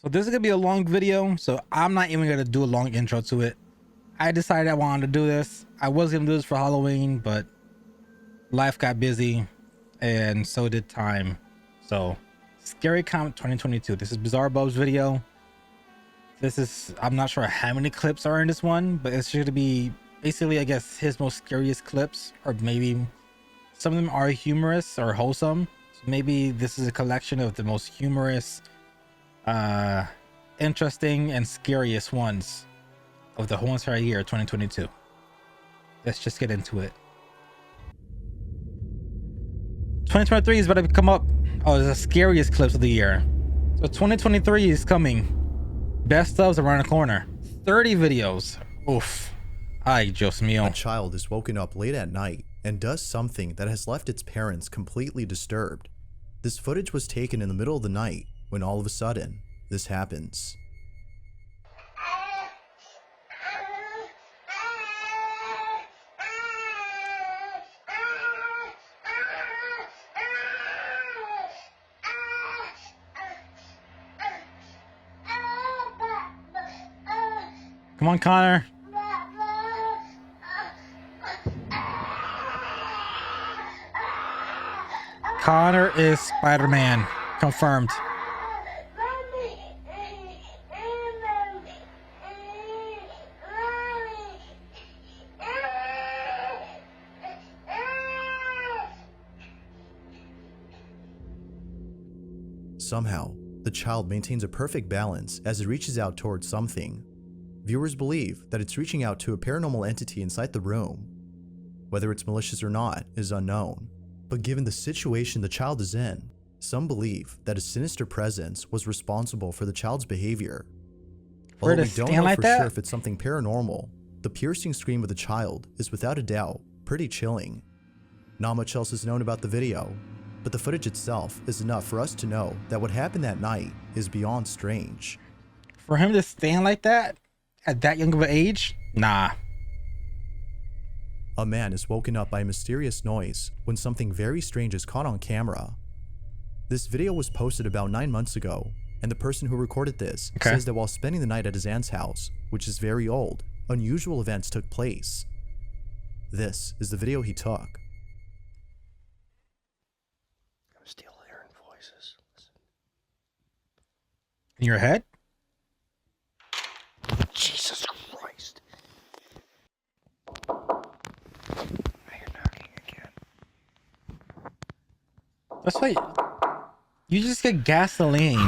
So this is gonna be a long video, so I'm not even gonna do a long intro to it. I decided I wanted to do this. I was gonna do this for Halloween, but life got busy and so did time. So Scary Comet 2022. This is BizarreBub's video. This is, I'm not sure how many clips are in this one, but it's going to be basically, I guess, his most scariest clips, or maybe some of them are humorous or wholesome. So maybe this is a collection of the most humorous, interesting and scariest ones of the whole entire year 2022. Let's just get into it. 2023 is about to come up. Oh, it's the scariest clips of the year. So 2023 is coming. Best ofs around the corner. 30 videos. Oof. Ay, Dios mío. A child is woken up late at night and does something that has left its parents completely disturbed. This footage was taken in the middle of the night when all of a sudden, this happens. Come on, Connor. Connor is Spider-Man. Confirmed. Somehow, the child maintains a perfect balance as it reaches out towards something. Viewers believe that it's reaching out to a paranormal entity inside the room. Whether it's malicious or not is unknown, but given the situation the child is in, some believe that a sinister presence was responsible for the child's behavior. Although we don't know for sure if it's something paranormal, the piercing scream of the child is without a doubt pretty chilling. Not much else is known about the video, but the footage itself is enough for us to know that what happened that night is beyond strange. For him to stand like that at that young of an age? Nah. A man is woken up by a mysterious noise when something very strange is caught on camera. This video was posted about 9 months ago, and the person who recorded this says that while spending the night at his aunt's house, which is very old, unusual events took place. This is the video he took. I'm still hearing voices. Listen. In your head? Jesus Christ. Now you're knocking again. That's why you just get gasoline.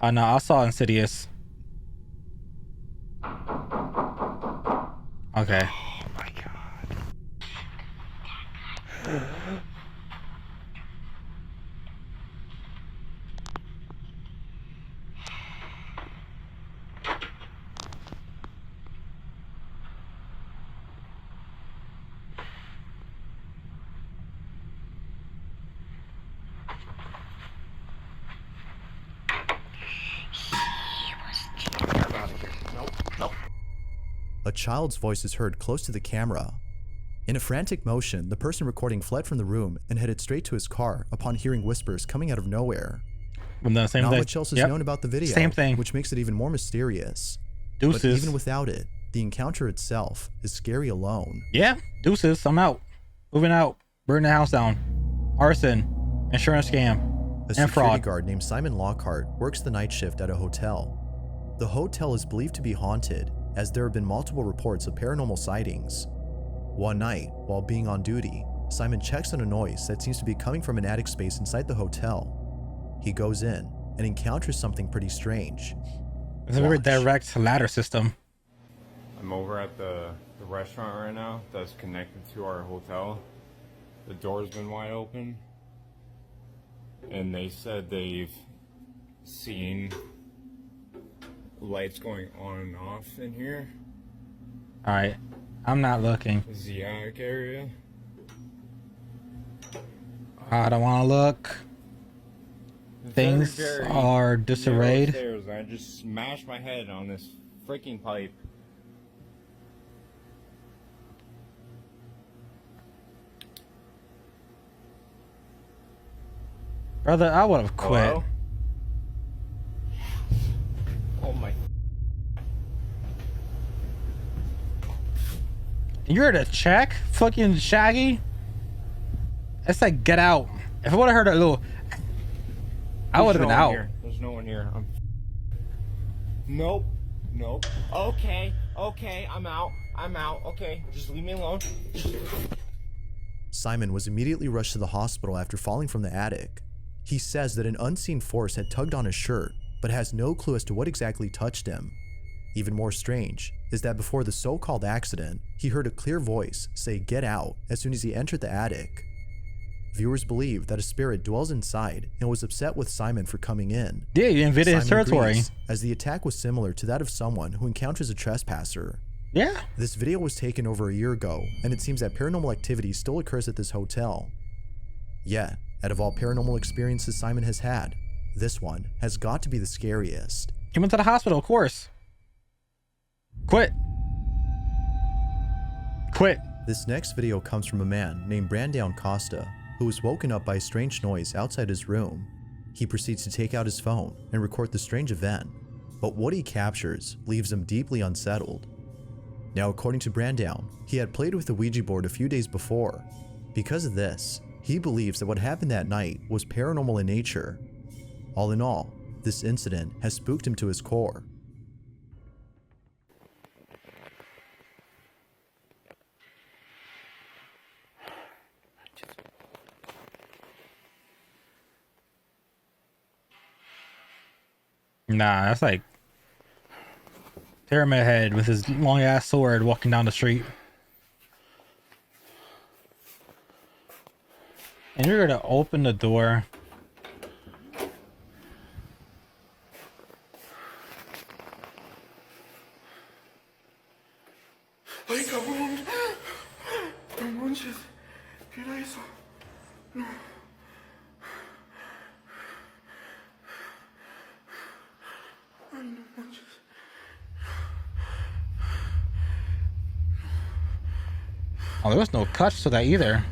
Oh no, I saw Insidious. Okay. Oh my God. A child's voice is heard close to the camera. In a frantic motion, the person recording fled from the room and headed straight to his car upon hearing whispers coming out of nowhere. The same Not thing. much else is known about the video, Same thing. which makes it even more mysterious. Deuces. But even without it, the encounter itself is scary alone. Yeah, deuces. I'm out. Moving out. Burn the house down. Arson. Insurance scam. A and security fraud. guard named Simon Lockhart works the night shift at a hotel. The hotel is believed to be haunted, as there have been multiple reports of paranormal sightings. One night, while being on duty, Simon checks on a noise that seems to be coming from an attic space inside the hotel. He goes in and encounters something pretty strange. It's a very direct ladder system. I'm over at the restaurant right now that's connected to our hotel. The door's been wide open. And they said they've seen lights going on and off in here. Alright. I'm not looking. This is the attic area. I don't want to look. Things are disarrayed. Upstairs, I just smashed my head on this freaking pipe. Brother, I would have quit. Hello? Oh my. You're to check? Fucking Shaggy? It's like, get out. If I would have heard a little, I would have been out. There's no one here. Nope. Nope. Okay. Okay. I'm out. Okay. Just leave me alone. Simon was immediately rushed to the hospital after falling from the attic. He says that an unseen force had tugged on his shirt, but has no clue as to what exactly touched him. Even more strange is that before the so-called accident, he heard a clear voice say "get out" as soon as he entered the attic. Viewers believe that a spirit dwells inside and was upset with Simon for coming in. Yeah, you invaded his Simon territory. agrees, as the attack was similar to that of someone who encounters a trespasser. Yeah. This video was taken over a year ago, and it seems that paranormal activity still occurs at this hotel. Yet, out of all paranormal experiences Simon has had, this one has got to be the scariest. He went to the hospital, of course. Quit. This next video comes from a man named Brandon Costa, who was woken up by a strange noise outside his room. He proceeds to take out his phone and record the strange event, but what he captures leaves him deeply unsettled. Now, according to Brandon, he had played with the Ouija board a few days before. Because of this, he believes that what happened that night was paranormal in nature. All in all, this incident has spooked him to his core. Nah, that's like Pyramid Head with his long ass sword walking down the street. And you're gonna open the door. Ay, cabrón. No manches. ¿Qué era eso? No. Ay, no manches. Oh, there was no cuts to that either.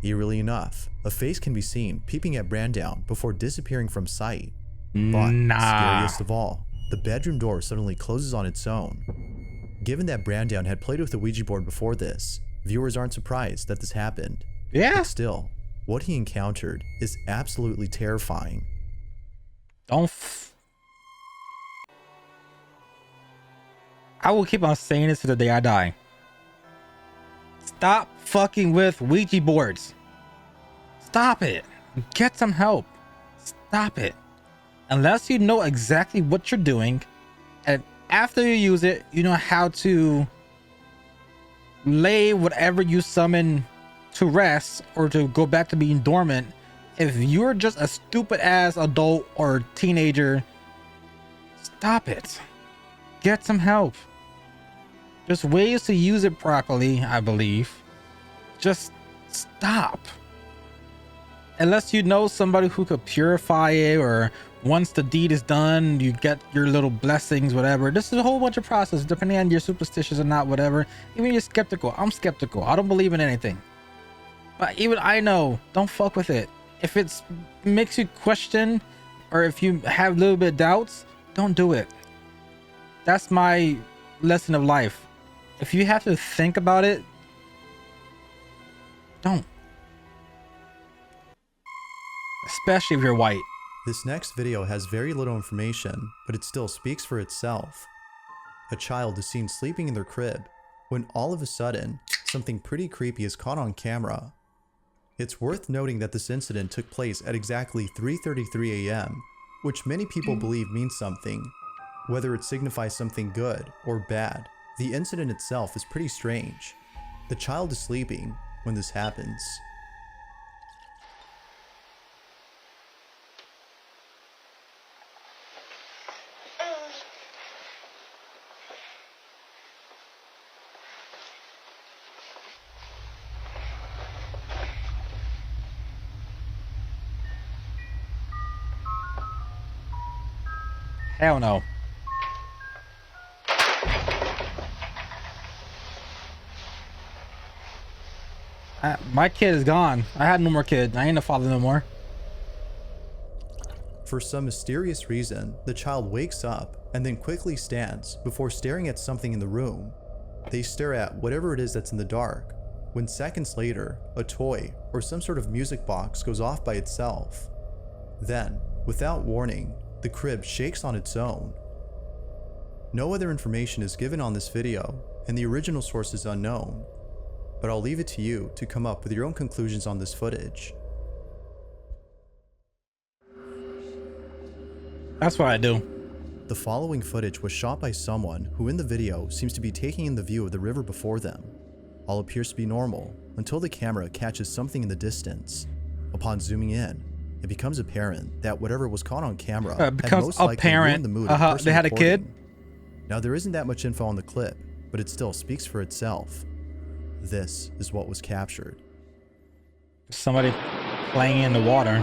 Eerily enough, a face can be seen peeping at Brandon before disappearing from sight. But scariest of all, the bedroom door suddenly closes on its own. Given that Brandon had played with the Ouija board before this, viewers aren't surprised that this happened. Yeah. But still, what he encountered is absolutely terrifying. I will keep on saying this to the day I die. Stop fucking with Ouija boards. Stop it. Get some help. Stop it. Unless you know exactly what you're doing, and after you use it, you know how to lay whatever you summon to rest or to go back to being dormant. If you're just a stupid ass adult or teenager, stop it. Get some help. There's ways to use it properly, I believe. Just stop. Unless you know somebody who could purify it, or once the deed is done, you get your little blessings, whatever. This is a whole bunch of process, depending on you're superstitious or not, whatever. Even you're skeptical. I'm skeptical. I don't believe in anything. But even I know, don't fuck with it. If it makes you question, or if you have a little bit of doubts, don't do it. That's my lesson of life. If you have to think about it, don't. Especially if you're white. This next video has very little information, but it still speaks for itself. A child is seen sleeping in their crib, when all of a sudden, something pretty creepy is caught on camera. It's worth noting that this incident took place at exactly 3:33 a.m., which many people believe means something. Whether it signifies something good or bad, the incident itself is pretty strange. The child is sleeping when this happens. Hell no. My kid is gone. I had no more kid. I ain't a father no more. For some mysterious reason, the child wakes up and then quickly stands before staring at something in the room. They stare at whatever it is that's in the dark, when seconds later, a toy or some sort of music box goes off by itself. Then, without warning, the crib shakes on its own. No other information is given on this video, and the original source is unknown, but I'll leave it to you to come up with your own conclusions on this footage. That's what I do. The following footage was shot by someone who in the video seems to be taking in the view of the river before them. All appears to be normal until the camera catches something in the distance. Upon zooming in, it becomes apparent that whatever was caught on camera had most likely ruined the mood of the person they had a kid. recording. Now there isn't that much info on the clip, but it still speaks for itself. This is what was captured. Somebody playing in the water.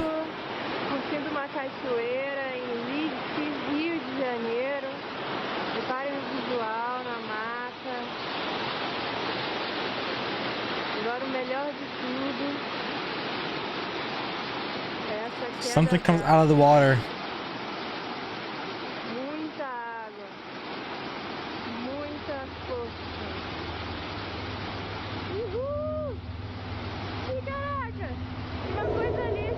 Curtindo uma cachoeira em Leeds, Rio de Janeiro. Reparem o visual na mata. Agora o melhor de tudo. É essa queda Something comes d'água. out of the water. Muita água. Muita força. Uhul! Ih, caraca! Uma coisa ali.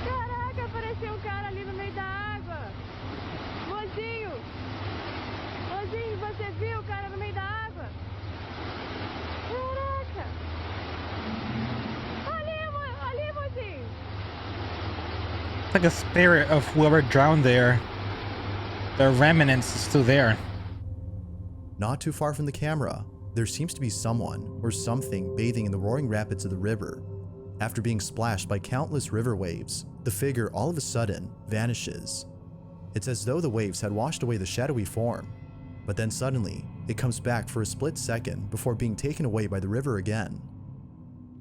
Caraca, apareceu um cara ali no meio da água. Mozinho! Mozinho, você viu o cara no meio da água? Caraca! Ali, mozinho! It's like a spirit of whoever drowned there. Their remnants is still there. Not too far from the camera, there seems to be someone or something bathing in the roaring rapids of the river. After being splashed by countless river waves, the figure all of a sudden vanishes. It's as though the waves had washed away the shadowy form, but then suddenly it comes back for a split second before being taken away by the river again.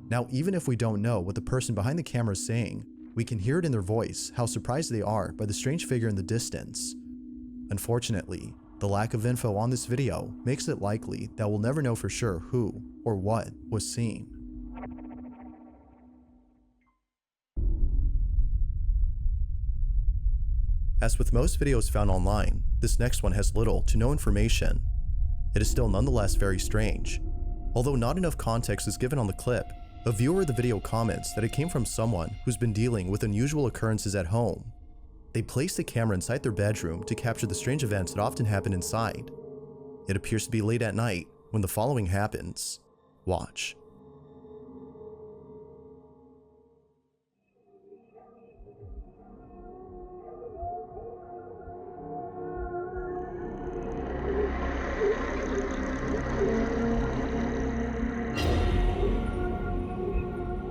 Now, even if we don't know what the person behind the camera is saying, we can hear it in their voice how surprised they are by the strange figure in the distance. Unfortunately, the lack of info on this video makes it likely that we'll never know for sure who or what was seen. As with most videos found online, this next one has little to no information. It is still nonetheless very strange. Although not enough context is given on the clip, a viewer of the video comments that it came from someone who's been dealing with unusual occurrences at home. They placed the camera inside their bedroom to capture the strange events that often happen inside. It appears to be late at night when the following happens. Watch.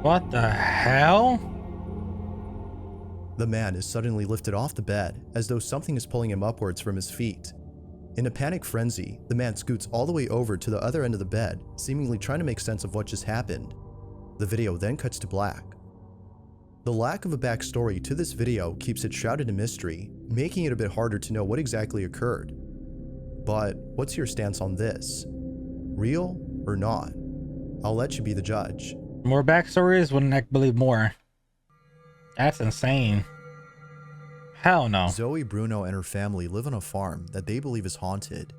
What the hell? The man is suddenly lifted off the bed as though something is pulling him upwards from his feet. In a panic frenzy, the man scoots all the way over to the other end of the bed, seemingly trying to make sense of what just happened. The video then cuts to black. The lack of a backstory to this video keeps it shrouded in mystery, making it a bit harder to know what exactly occurred. But what's your stance on this? Real or not? I'll let you be the judge. More backstories wouldn't I believe more. That's insane. Hell no. Zoe, Bruno, and her family live on a farm that they believe is haunted.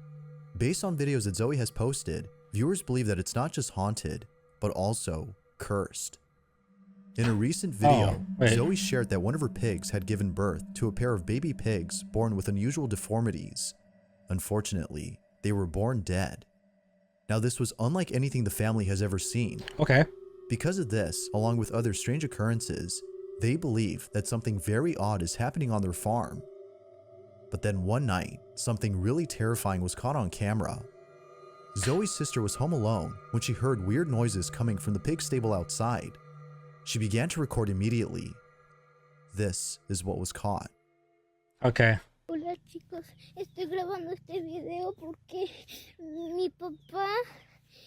Based on videos that Zoe has posted, viewers believe that it's not just haunted, but also cursed. In a recent video, Zoe shared that one of her pigs had given birth to a pair of baby pigs born with unusual deformities. Unfortunately, they were born dead. Now, this was unlike anything the family has ever seen. Okay. Because of this, along with other strange occurrences, they believe that something very odd is happening on their farm. But then one night, something really terrifying was caught on camera. Zoe's sister was home alone when she heard weird noises coming from the pig stable outside. She began to record immediately. This is what was caught. Okay. Hola chicos, estoy grabando este video porque mi papá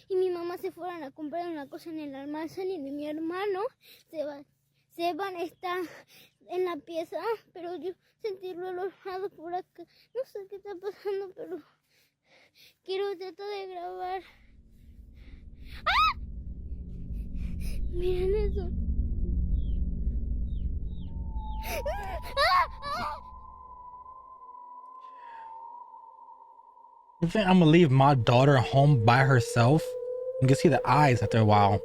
y mi mamá se fueron a comprar una cosa en el almacén y mi hermano Seban está en la pieza, pero yo sentí relojado por acá. No sé qué está pasando, pero quiero tratar de grabar. ¡Ah! Miren eso. You think I'm gonna leave my daughter home by herself? You can see the eyes after a while.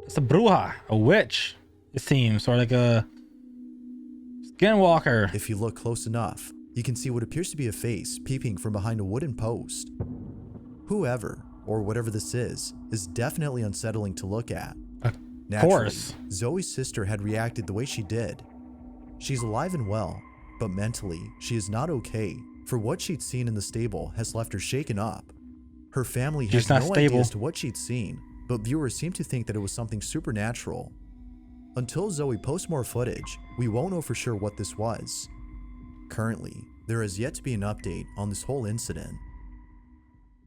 It's a bruja, a witch, it seems, or like a skinwalker. If you look close enough, you can see what appears to be a face peeping from behind a wooden post. Whoever, or whatever this is definitely unsettling to look at. Of Naturally, course. Zoe's sister had reacted the way she did. She's alive and well, but mentally, she is not okay, for what she'd seen in the stable has left her shaken up. Her family has not no stable. idea as to what she'd seen, but viewers seem to think that it was something supernatural. Until Zoe posts more footage, we won't know for sure what this was. Currently, there has yet to be an update on this whole incident.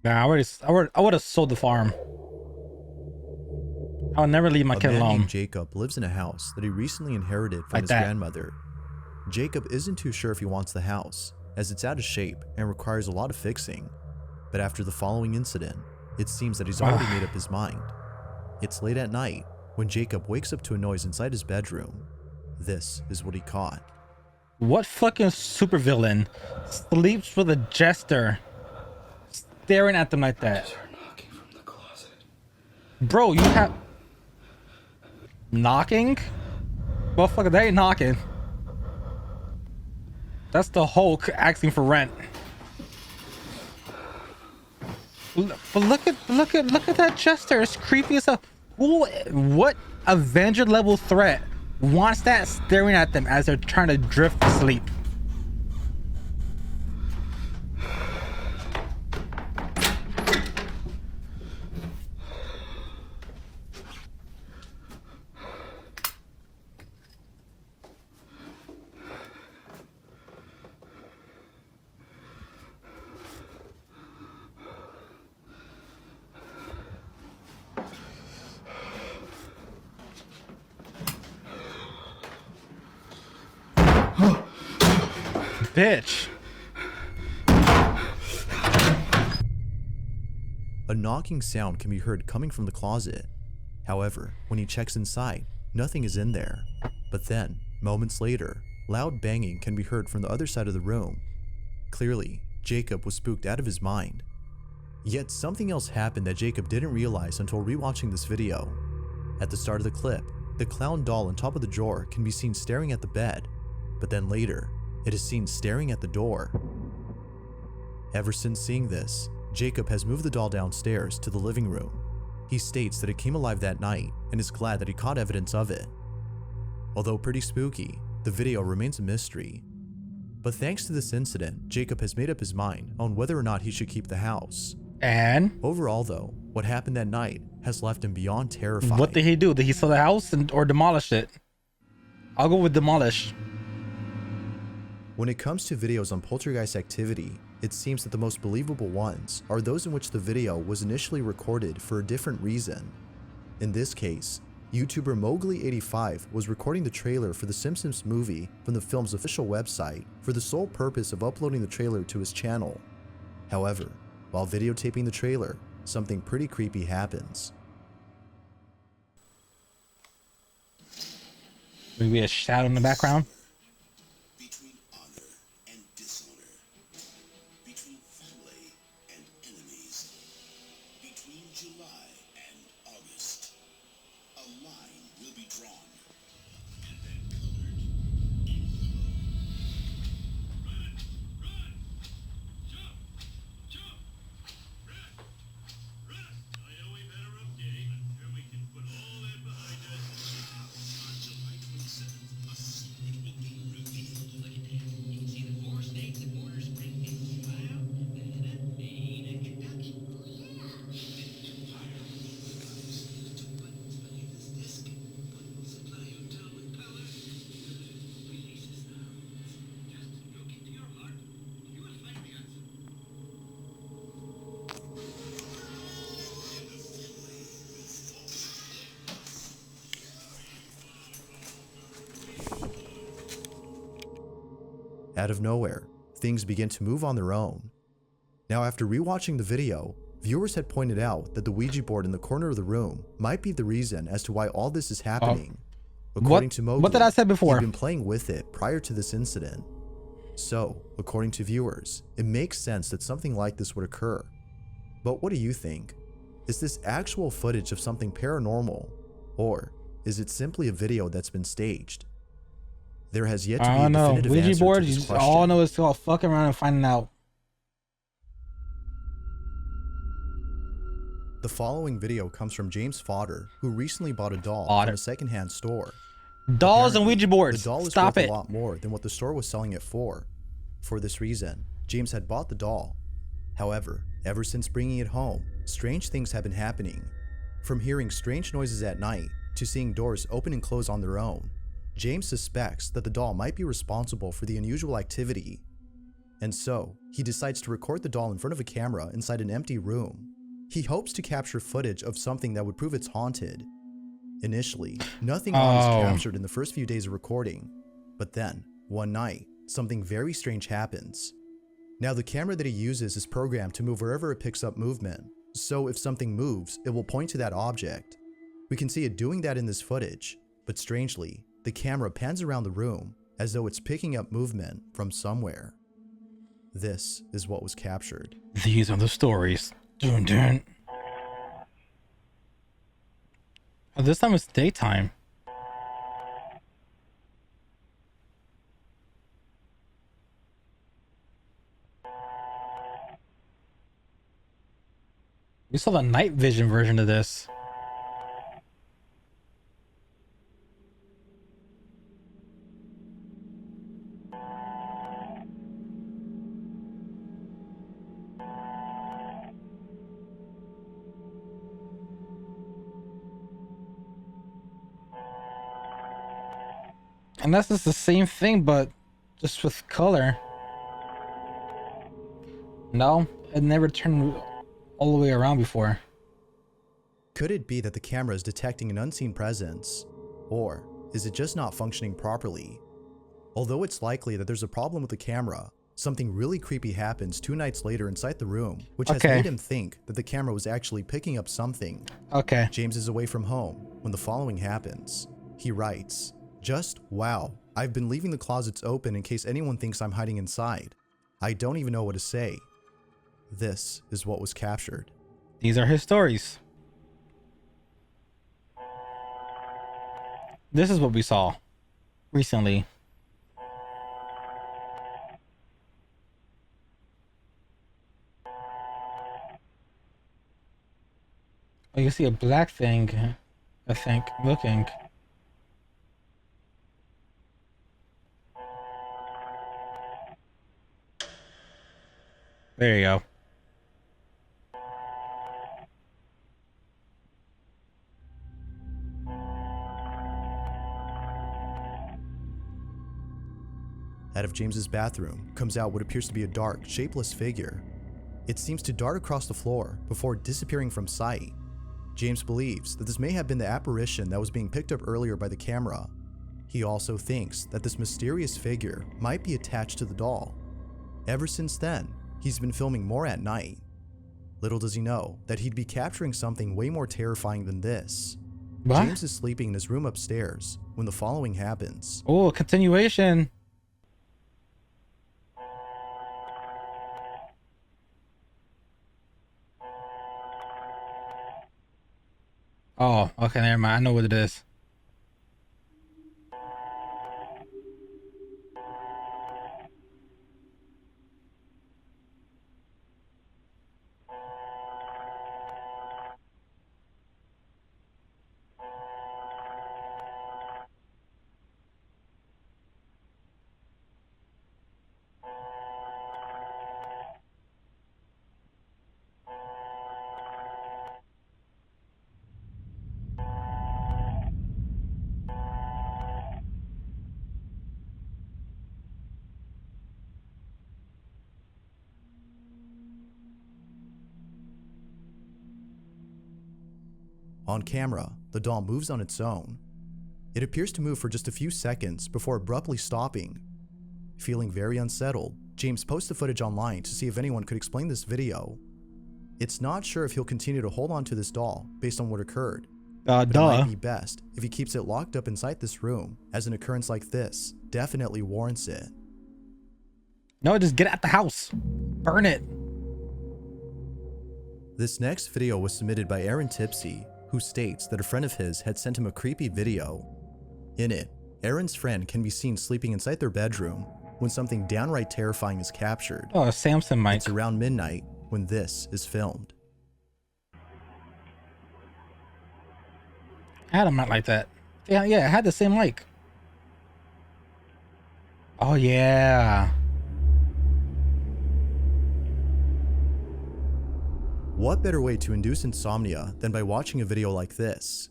Nah, I would have sold the farm. I would never leave my A kid man alone. named Jacob lives in a house that he recently inherited from Like his that. grandmother. Jacob isn't too sure if he wants the house, as it's out of shape and requires a lot of fixing. But after the following incident, it seems that he's already made up his mind. It's late at night when Jacob wakes up to a noise inside his bedroom. This is what he caught. What fucking supervillain sleeps with a jester staring at them like that? They're knocking from the closet. Bro, you have knocking? Well, fuck, they ain't knocking. That's the Hulk asking for rent. But look at that jester. It's creepy as hell. What Avenger level threat wants that staring at them as they're trying to drift to sleep? Bitch. A knocking sound can be heard coming from the closet. However, when he checks inside, nothing is in there. But then, moments later, loud banging can be heard from the other side of the room. Clearly, Jacob was spooked out of his mind. Yet something else happened that Jacob didn't realize until rewatching this video. At the start of the clip, the clown doll on top of the drawer can be seen staring at the bed, but then later, it is seen staring at the door. Ever since seeing this, Jacob has moved the doll downstairs to the living room. He states that it came alive that night and is glad that he caught evidence of it. Although pretty spooky, the video remains a mystery. But thanks to this incident, Jacob has made up his mind on whether or not he should keep the house. And Overall though, what happened that night has left him beyond terrified. what did he do? Did he sell the house or demolish it? I'll go with demolish. When it comes to videos on poltergeist activity, it seems that the most believable ones are those in which the video was initially recorded for a different reason. In this case, YouTuber Mowgli85 was recording the trailer for the Simpsons movie from the film's official website for the sole purpose of uploading the trailer to his channel. However, while videotaping the trailer, something pretty creepy happens. Maybe a shadow in the background. Between honor and dishonor, between family and enemies, between July and August, a line will be drawn and then colored in yellow. Run! Run! Jump! Jump! Run! Run! I know we better update, but here we can put all that behind us. On July 27th, a secret will be revealed. You can see the 4 states that border Springfield, Ohio, Nevada, Maine, and Kentucky. Oh, yeah. Then 2 fireworks will rise. 2 buttons beneath this disc. One will supply your tone with color. Release this now. Just look into your heart. You will find the answer. Out of nowhere, things begin to move on their own. Now after rewatching the video, Viewers had pointed out that the Ouija board in the corner of the room might be the reason as to why all this is happening. According to Mowgli, what did I say before? he'd been playing with it prior to this incident. So, according to viewers, it makes sense that something like this would occur. But what do you think? Is this actual footage of something paranormal? Or is it simply a video that's been staged? There has yet to be a definitive Ouija answer board, to this you question. all know it's all fucking around and finding out. The following video comes from James Fodder, who recently bought a doll Fodder. from a secondhand store. Dolls and Apparently, Ouija boards. The doll is Stop worth it. a lot more than what the store was selling it for. For this reason, James had bought the doll. However, ever since bringing it home, strange things have been happening. From hearing strange noises at night to seeing doors open and close on their own, James suspects that the doll might be responsible for the unusual activity. And so, he decides to record the doll in front of a camera inside an empty room. He hopes to capture footage of something that would prove it's haunted. Initially, nothing odd is captured in the first few days of recording. But then, one night, something very strange happens. Now the camera that he uses is programmed to move wherever it picks up movement, so if something moves, it will point to that object. We can see it doing that in this footage, but strangely, the camera pans around the room as though it's picking up movement from somewhere. This is what was captured. These are the stories. Dun, dun. Oh, this time it's daytime. We saw the night vision version of this. And that's just the same thing, but just with color. No, it never turned all the way around before. Could it be that the camera is detecting an unseen presence? Or is it just not functioning properly? Although it's likely that there's a problem with the camera, something really creepy happens 2 nights later inside the room, which has made him think that the camera was actually picking up something. Okay. James is away from home when the following happens. He writes, "Just wow, I've been leaving the closets open in case anyone thinks I'm hiding inside. I don't even know what to say." This is what was captured. These are his stories. This is what we saw recently. Oh, you see a black thing, I think, looking. There you go. Out of James's bathroom comes out what appears to be a dark, shapeless figure. It seems to dart across the floor before disappearing from sight. James believes that this may have been the apparition that was being picked up earlier by the camera. He also thinks that this mysterious figure might be attached to the doll. Ever since then, he's been filming more at night. Little does he know that he'd be capturing something way more terrifying than this. What? James is sleeping in his room upstairs when the following happens. Oh, continuation. Oh, okay, never mind. I know what it is. On camera, the doll moves on its own. It appears to move for just a few seconds before abruptly stopping. Feeling very unsettled, James posts the footage online to see if anyone could explain this video. It's not sure if he'll continue to hold on to this doll based on what occurred. But it might be best if he keeps it locked up inside this room, as an occurrence like this definitely warrants it. No, just get out the house. Burn it. This next video was submitted by Aaron Tipsy, who states that a friend of his had sent him a creepy video. In it, Aaron's friend can be seen sleeping inside their bedroom when something downright terrifying is captured. Oh, a Samson mic. It's around midnight when this is filmed. I had a mic like that. Yeah, I had the same mic. Oh yeah. What better way to induce insomnia than by watching a video like this?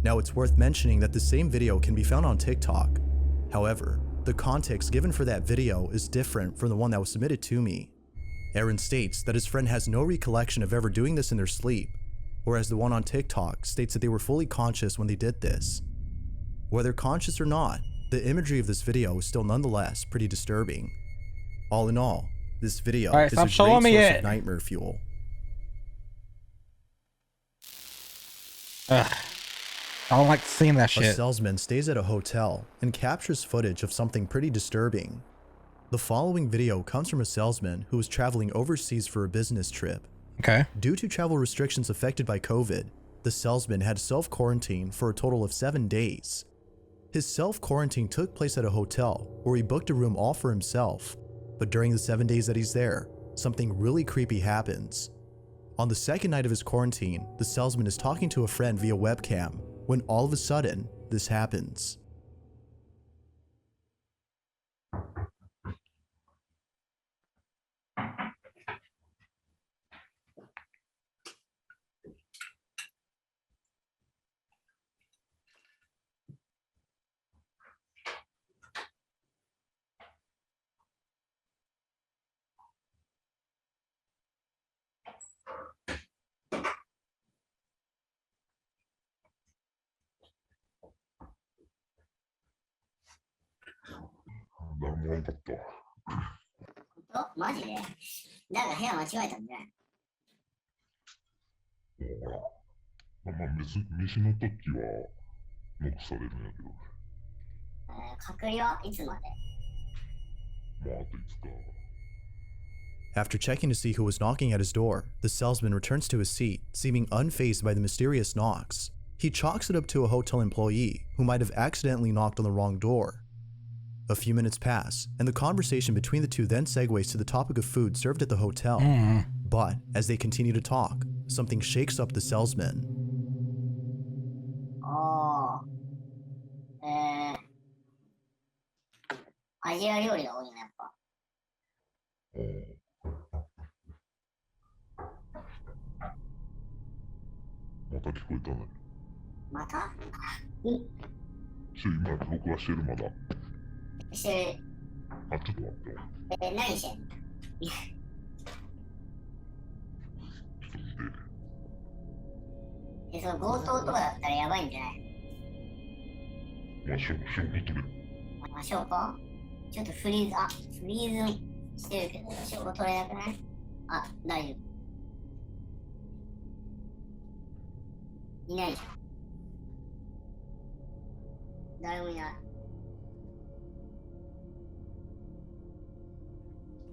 Now, it's worth mentioning that the same video can be found on TikTok. However, the context given for that video is different from the one that was submitted to me. Aaron states that his friend has no recollection of ever doing this in their sleep, whereas the one on TikTok states that they were fully conscious when they did this. Whether conscious or not, the imagery of this video is still nonetheless pretty disturbing. All in all, this video is a great source of nightmare fuel. Ugh. I don't like seeing that shit. A salesman stays at a hotel and captures footage of something pretty disturbing. The following video comes from a salesman who was traveling overseas for a business trip. Okay. Due to travel restrictions affected by COVID, the salesman had self-quarantine for a total of 7 days. His self-quarantine took place at a hotel where he booked a room all for himself, but during the 7 days that he's there, something really creepy happens. On the second night of his quarantine, the salesman is talking to a friend via webcam when all of a sudden, this happens. After checking to see who was knocking at his door, the salesman returns to his seat, seeming unfazed by the mysterious knocks. He chalks it up to a hotel employee who might have accidentally knocked on the wrong door. A few minutes pass, and the conversation between the two then segues to the topic of food served at the hotel. But as they continue to talk, something shakes up the salesman.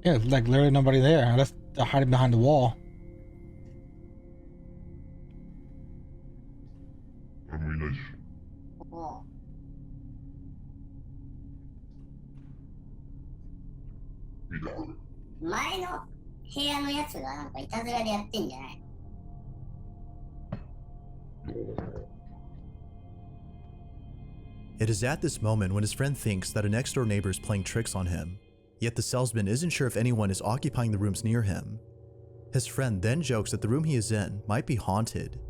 Yeah, it's like literally nobody there unless they're hiding behind the wall. It is at this moment when his friend thinks that a next door neighbor is playing tricks on him, yet the salesman isn't sure if anyone is occupying the rooms near him. His friend then jokes that the room he is in might be haunted.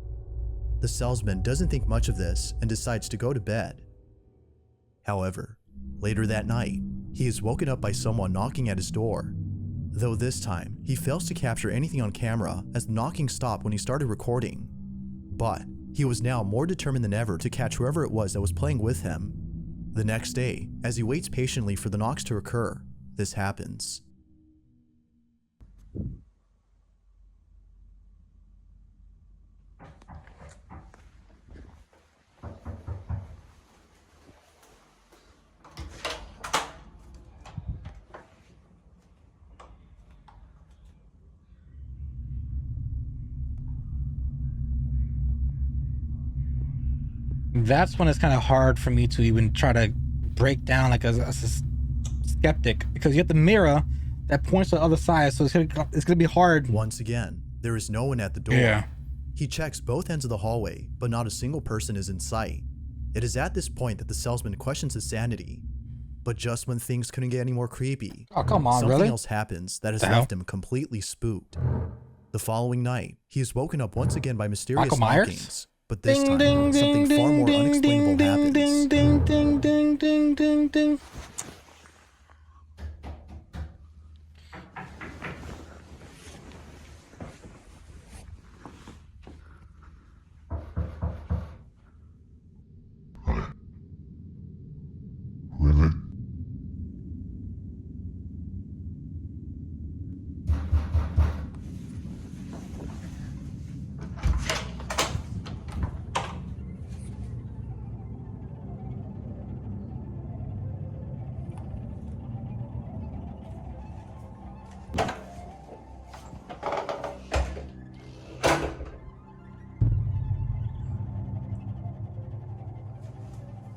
The salesman doesn't think much of this and decides to go to bed. However, later that night, he is woken up by someone knocking at his door. Though this time, he fails to capture anything on camera as the knocking stopped when he started recording. But he was now more determined than ever to catch whoever it was that was playing with him. The next day, as he waits patiently for the knocks to occur, this happens. That's when it's kind of hard for me to even try to break down like as a skeptic, because you have the mirror that points to the other side, so it's gonna be hard. Once again, there is no one at the door. Yeah. He checks both ends of the hallway, but not a single person is in sight. It is at this point that the salesman questions his sanity. But just when things couldn't get any more creepy, Oh, come on, something really? else happens that has The left hell? him completely spooked. The following night, he is woken up once again by mysterious Michael Myers? knockings, but this time, something far more unexplainable happens. ding, ding, ding, ding, ding, ding. Really?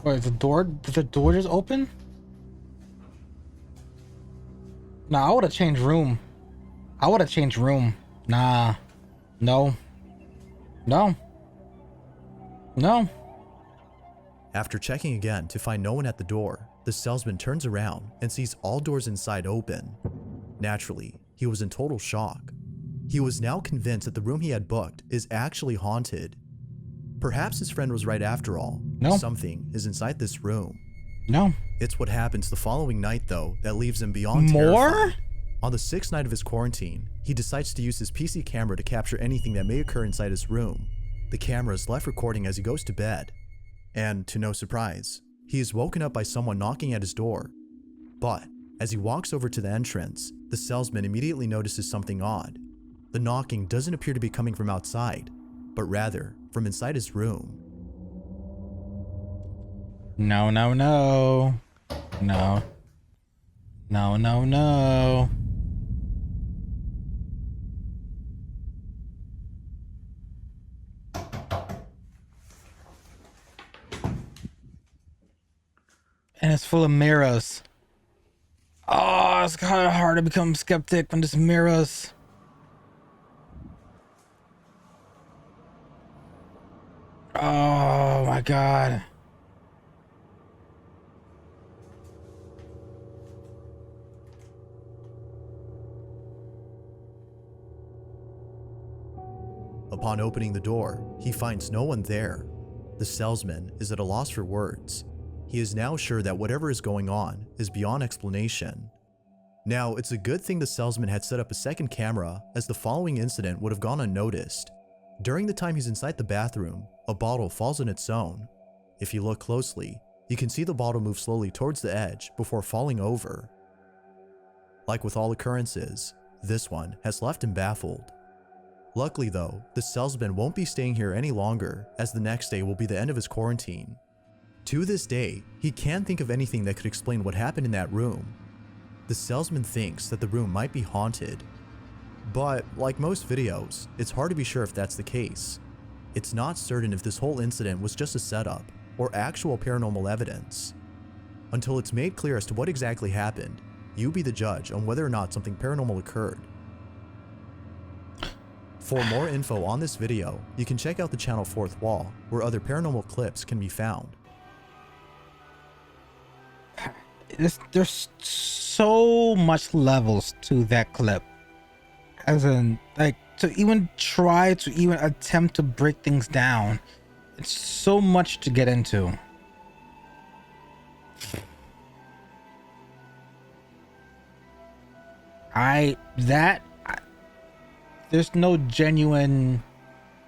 Wait, did the door just open? Nah, I would have changed room. Nah. No. After checking again to find no one at the door, the salesman turns around and sees all doors inside open. Naturally, he was in total shock. He was now convinced that the room he had booked is actually haunted. Perhaps his friend was right after all. No. Something is inside this room. No. It's what happens the following night, though, that leaves him beyond More? terrified. On the 6th night of his quarantine, he decides to use his PC camera to capture anything that may occur inside his room. The camera is left recording as he goes to bed. And, to no surprise, he is woken up by someone knocking at his door. But, as he walks over to the entrance, the salesman immediately notices something odd. The knocking doesn't appear to be coming from outside, but rather from inside his room. No. And it's full of mirrors. Oh, it's kind of hard to become skeptic when there's mirrors. Oh my god. Upon opening the door, he finds no one there. The salesman is at a loss for words. He is now sure that whatever is going on is beyond explanation. Now, it's a good thing the salesman had set up a second camera, as the following incident would have gone unnoticed. During the time he's inside the bathroom, a bottle falls on its own. If you look closely, you can see the bottle move slowly towards the edge before falling over. Like with all occurrences, this one has left him baffled. Luckily though, the salesman won't be staying here any longer, as the next day will be the end of his quarantine. To this day, he can't think of anything that could explain what happened in that room. The salesman thinks that the room might be haunted. But, like most videos, it's hard to be sure if that's the case. It's not certain if this whole incident was just a setup, or actual paranormal evidence. Until it's made clear as to what exactly happened, you be the judge on whether or not something paranormal occurred. For more info on this video, you can check out the channel Fourth Wall, where other paranormal clips can be found. There's so much levels to that clip. As in, like, to even try to even attempt to break things down, it's so much to get into. There's no genuine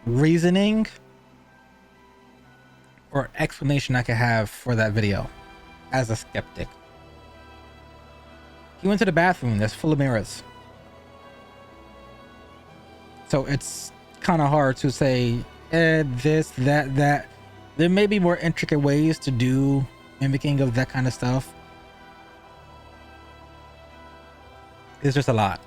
reasoning or explanation I could have for that video as a skeptic. He went to the bathroom that's full of mirrors. So it's kind of hard to say this, that. There may be more intricate ways to do mimicking of that kind of stuff. It's just a lot.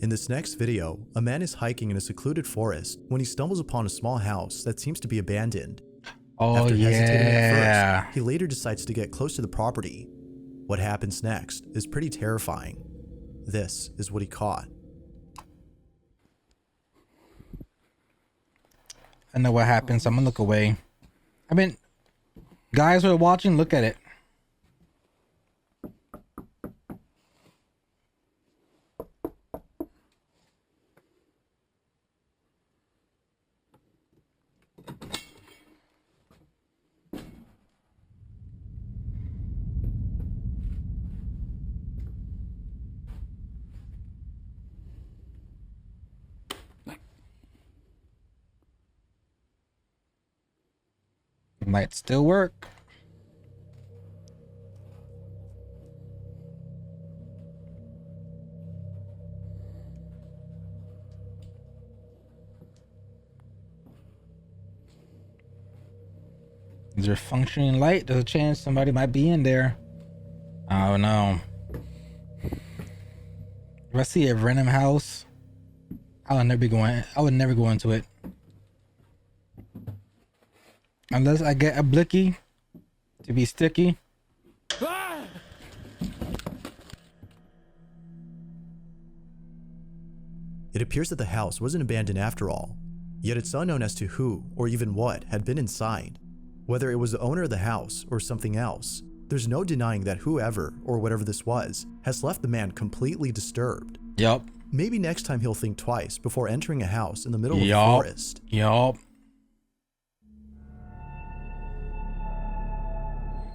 In this next video, a man is hiking in a secluded forest when he stumbles upon a small house that seems to be abandoned. Oh, After hesitating at yeah. first, he later decides to get close to the property. What happens next is pretty terrifying. This is what he caught. I know what happens. I'm gonna look away. I mean, guys who are watching, look at it. Might still work. Is there functioning light? There's a chance somebody might be in there. Oh no. If I see a random house, I would never go into it. Unless I get a blicky to be sticky. It appears that the house wasn't abandoned after all, yet it's unknown as to who or even what had been inside. Whether it was the owner of the house or something else, there's no denying that whoever or whatever this was has left the man completely disturbed. Yup. Maybe next time he'll think twice before entering a house in the middle of the forest. Yup.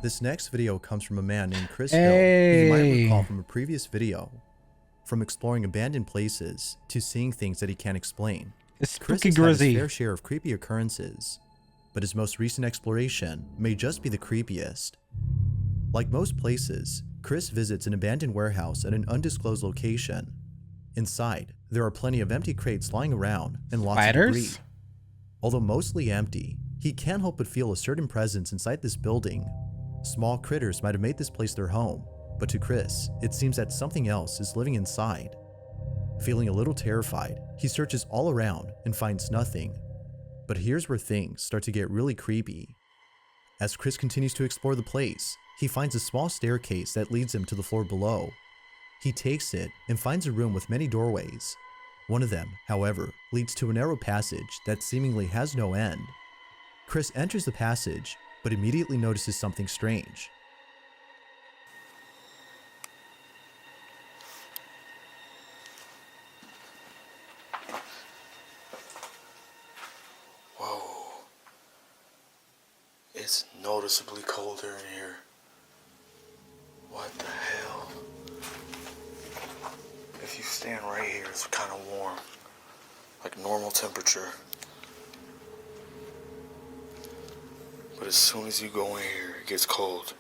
This next video comes from a man named Chris Hill, who you might recall from a previous video. From exploring abandoned places to seeing things that he can't explain, It's Chris spooky has had his grizzy. fair share of creepy occurrences, but his most recent exploration may just be the creepiest. Like most places, Chris visits an abandoned warehouse at an undisclosed location. Inside, there are plenty of empty crates lying around and lots of debris. Although mostly empty, he can't help but feel a certain presence inside this building. Small critters might have made this place their home, but to Chris, it seems that something else is living inside. Feeling a little terrified, he searches all around and finds nothing. But here's where things start to get really creepy. As Chris continues to explore the place, he finds a small staircase that leads him to the floor below. He takes it and finds a room with many doorways. One of them, however, leads to a narrow passage that seemingly has no end. Chris enters the passage, but immediately notices something strange. Whoa. It's noticeably colder in here. What the hell? If you stand right here, it's kind of warm. Like normal temperature. But as soon as you go in here, it gets cold.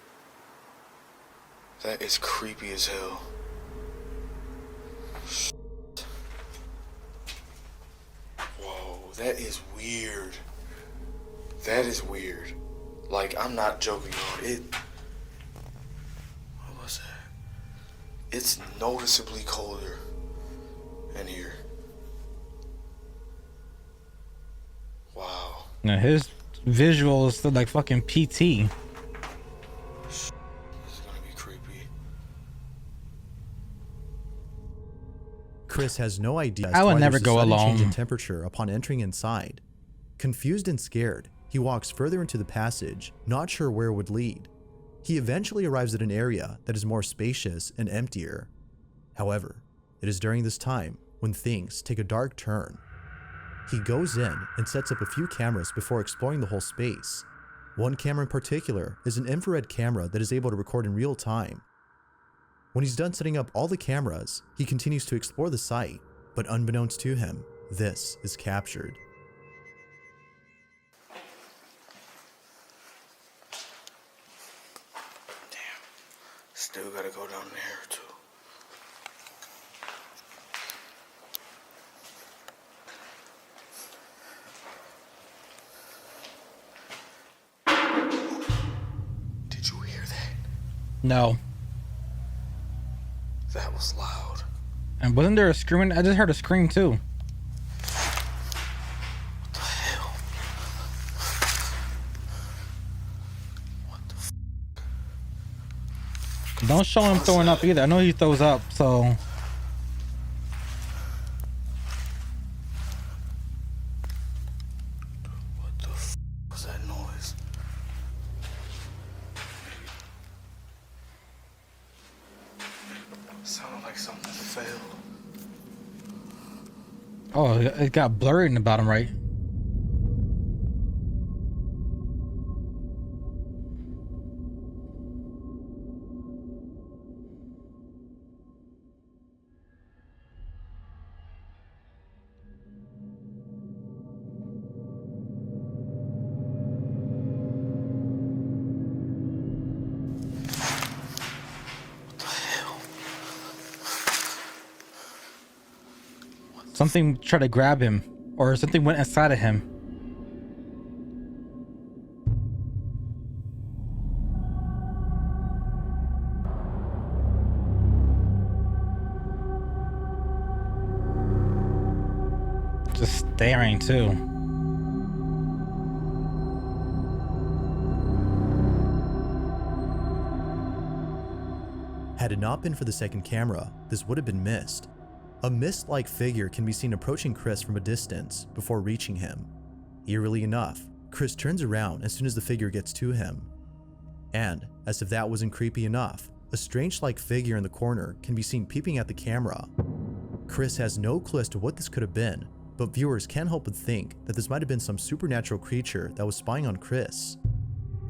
That is creepy as hell. Whoa, that is weird. That is weird. Like, I'm not joking on it. What was that? It's noticeably colder in here. Wow. Now his visuals look like fucking PT. This is gonna be creepy. Chris has no idea as I to would why never there's a go sudden change in alone. temperature upon entering inside. Confused and scared, he walks further into the passage, not sure where it would lead. He eventually arrives at an area that is more spacious and emptier. However, it is during this time when things take a dark turn. He goes in and sets up a few cameras before exploring the whole space. One camera in particular is an infrared camera that is able to record in real time. When he's done setting up all the cameras, he continues to explore the site, but unbeknownst to him, this is captured. Damn. Still gotta go down there too. Did you hear that? No. That was loud. And wasn't there a screaming? I just heard a scream too. What the hell? What the f? Don't show him throwing up either. I know he throws up, so. What the f was that noise? Sounded like something fell. Oh, it got blurry in the bottom right. Something tried to grab him, or something went inside of him. Just staring too. Had it not been for the second camera, this would have been missed. A mist-like figure can be seen approaching Chris from a distance before reaching him. Eerily enough, Chris turns around as soon as the figure gets to him. And, as if that wasn't creepy enough, a strange-like figure in the corner can be seen peeping at the camera. Chris has no clue as to what this could have been, but viewers can't help but think that this might have been some supernatural creature that was spying on Chris.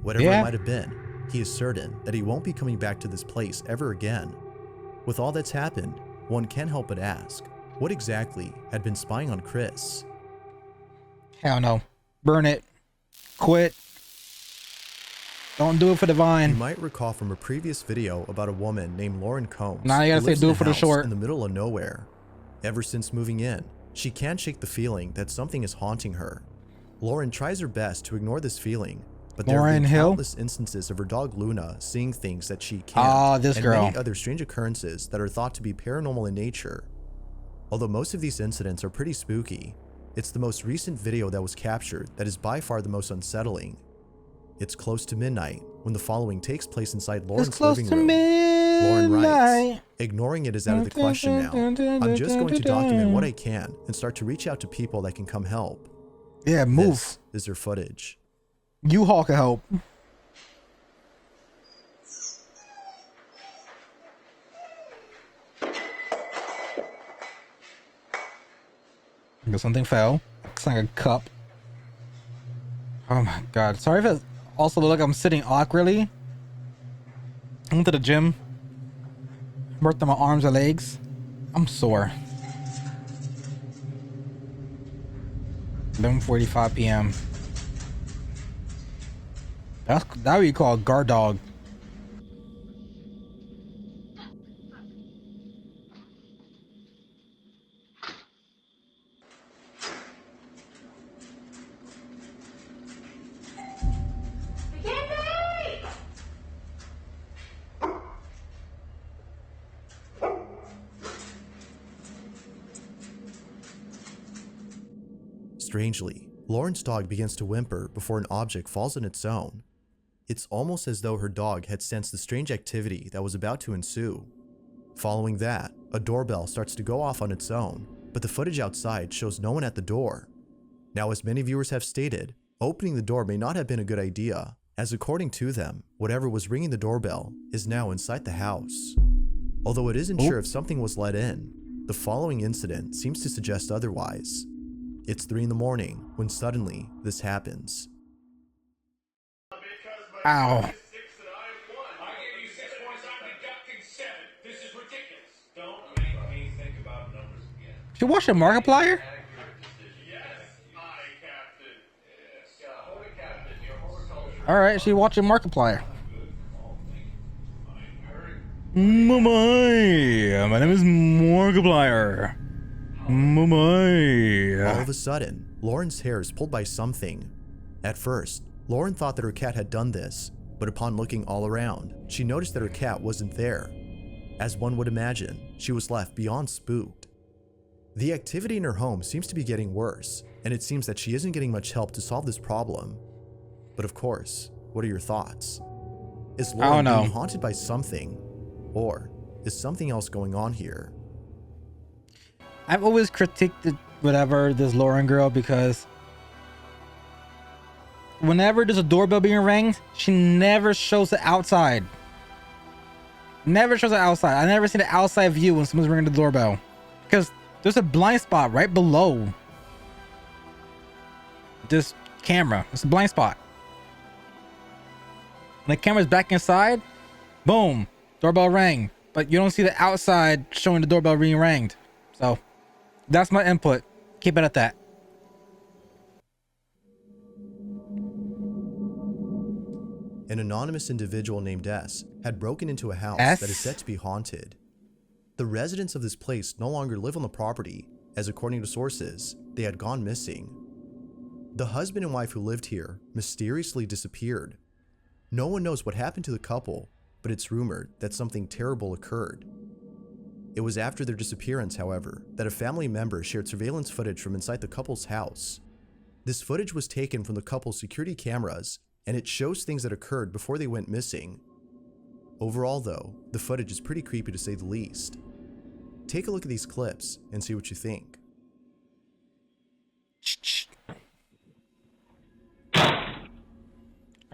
Whatever it might have been, he is certain that he won't be coming back to this place ever again. With all that's happened, one can't help but ask, what exactly had been spying on Chris? Hell no. Burn it. Quit. Don't do it for the vine. You might recall from a previous video about a woman named Lauren Combs. Now you gotta who say lives do in it for a the house short. in the middle of nowhere. Ever since moving in, she can't shake the feeling that something is haunting her. Lauren tries her best to ignore this feeling, but there have been countless instances of her dog Luna seeing things that she can't, and many other strange occurrences that are thought to be paranormal in nature. Although most of these incidents are pretty spooky, it's the most recent video that was captured that is by far the most unsettling. It's close to midnight when the following takes place inside Lauren's living room. Lauren writes, ignoring it is out of the question now. I'm just going to document what I can and start to reach out to people that can come help. Yeah, move. This is her footage. U-Haul can help. Something fell. It's like a cup. Oh my god. Sorry if it also looks like I'm sitting awkwardly. I went to the gym. Worked on my arms and legs. I'm sore. 11:45 p.m. That's what you call a guard dog. Strangely, Lauren's dog begins to whimper before an object falls on its own. It's almost as though her dog had sensed the strange activity that was about to ensue. Following that, a doorbell starts to go off on its own, but the footage outside shows no one at the door. Now, as many viewers have stated, opening the door may not have been a good idea, as according to them, whatever was ringing the doorbell is now inside the house. Although it isn't sure if something was let in, the following incident seems to suggest otherwise. It's 3 in the morning when suddenly this happens. Ow. She watching Markiplier? Alright, she watching Markiplier. My name is Markiplier. All of a sudden, Lauren's hair is pulled by something. At first, Lauren thought that her cat had done this, but upon looking all around, she noticed that her cat wasn't there. As one would imagine, she was left beyond spooked. The activity in her home seems to be getting worse, and it seems that she isn't getting much help to solve this problem. But of course, what are your thoughts? Is I don't Lauren know. being haunted by something, or is something else going on here? I've always critiqued this Lauren girl because whenever there's a doorbell being rang, she never shows the outside. Never shows the outside. I never see the outside view when someone's ringing the doorbell, because there's a blind spot right below this camera. It's a blind spot. When the camera's back inside, boom, doorbell rang, but you don't see the outside showing the doorbell being rang. So that's my input. Keep it at that. An anonymous individual named S had broken into a house S? that is said to be haunted. The residents of this place no longer live on the property, as according to sources, they had gone missing. The husband and wife who lived here mysteriously disappeared. No one knows what happened to the couple, but it's rumored that something terrible occurred. It was after their disappearance, however, that a family member shared surveillance footage from inside the couple's house. This footage was taken from the couple's security cameras, and it shows things that occurred before they went missing. Overall though, the footage is pretty creepy to say the least. Take a look at these clips and see what you think.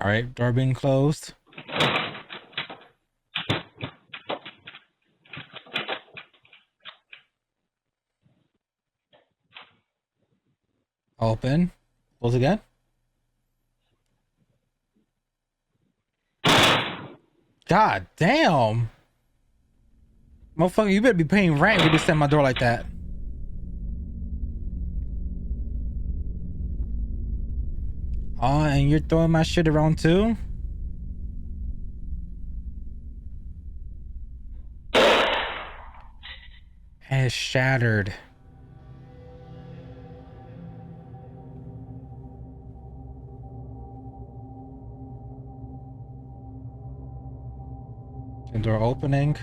All right, door being closed. Open. Close again. God damn. Motherfucker, you better be paying rent if you just stand my door like that. Oh, and you're throwing my shit around too? And it's shattered. The door opening.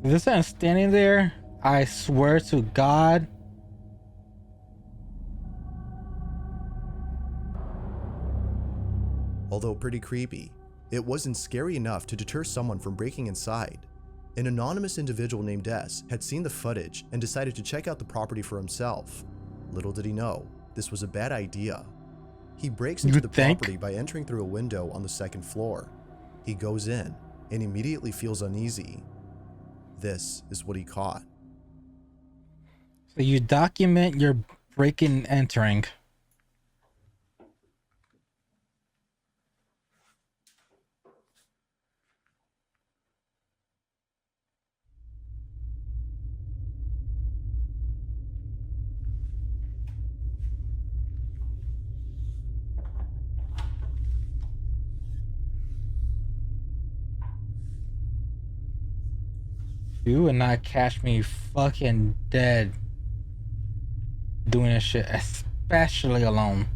If this ain't standing there, I swear to God. Although pretty creepy, it wasn't scary enough to deter someone from breaking inside. An anonymous individual named S had seen the footage and decided to check out the property for himself. Little did he know, this was a bad idea. He breaks into the property by entering through a window on the second floor. He goes in and immediately feels uneasy. This is what he caught. So you document your breaking and entering. You would not catch me fucking dead doing this shit, especially alone.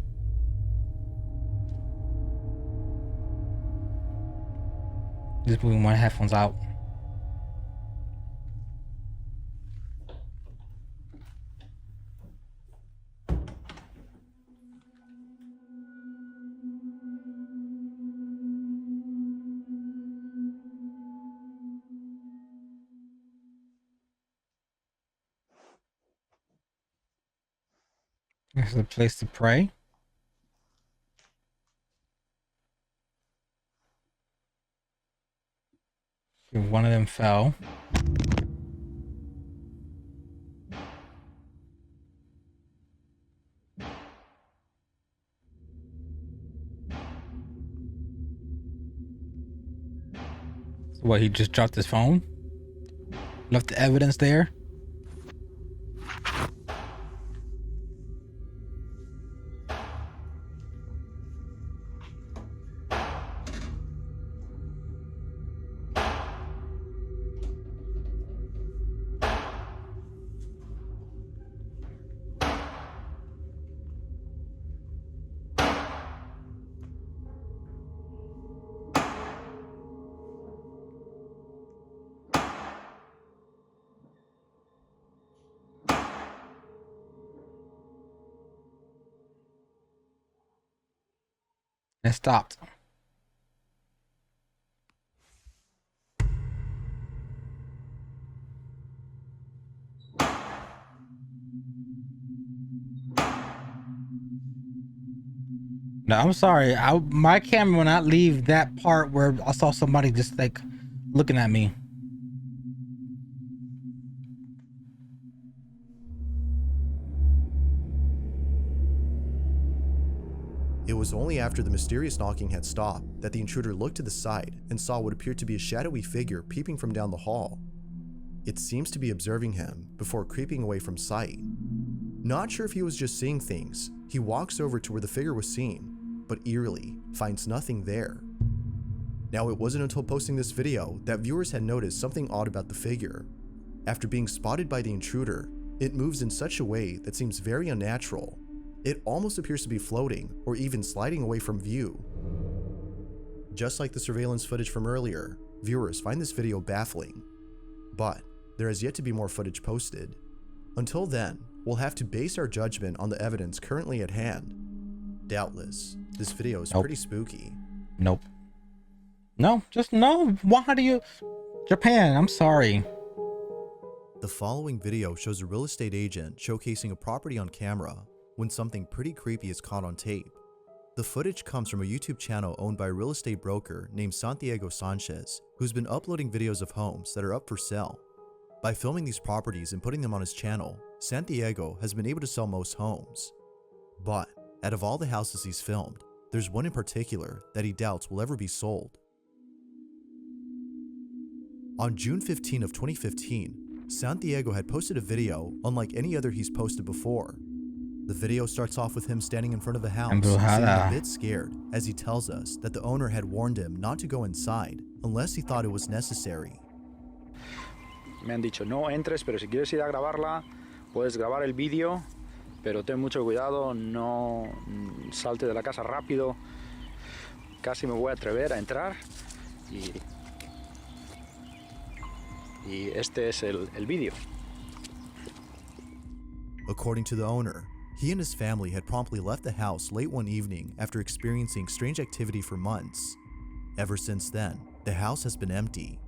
Just putting my headphones out. This is a place to pray. One of them fell. So what, he just dropped his phone? Left the evidence there? It stopped. No, I'm sorry. My camera will not leave that part where I saw somebody just like looking at me. It was only after the mysterious knocking had stopped that the intruder looked to the side and saw what appeared to be a shadowy figure peeping from down the hall. It seems to be observing him before creeping away from sight. Not sure if he was just seeing things, he walks over to where the figure was seen, but eerily finds nothing there. Now, it wasn't until posting this video that viewers had noticed something odd about the figure. After being spotted by the intruder, it moves in such a way that seems very unnatural. It almost appears to be floating or even sliding away from view. Just like the surveillance footage from earlier, viewers find this video baffling. But there has yet to be more footage posted. Until then, we'll have to base our judgment on the evidence currently at hand. Doubtless, this video is pretty spooky. Nope. No, just no. Why do you... Japan, I'm sorry. The following video shows a real estate agent showcasing a property on camera when something pretty creepy is caught on tape. The footage comes from a YouTube channel owned by a real estate broker named Santiago Sanchez, who's been uploading videos of homes that are up for sale. By filming these properties and putting them on his channel, Santiago has been able to sell most homes. But out of all the houses he's filmed, there's one in particular that he doubts will ever be sold. On June 15 of 2015, Santiago had posted a video unlike any other he's posted before. The video starts off with him standing in front of a house, seeming a bit scared, as he tells us that the owner had warned him not to go inside unless he thought it was necessary. Me han dicho, no entres, pero si quieres ir a grabarla, puedes grabar el vídeo, pero ten mucho cuidado, no salte de la casa rápido. Casi me voy a atrever a entrar y este es el vídeo. According to the owner, he and his family had promptly left the house late one evening after experiencing strange activity for months. Ever since then, the house has been empty.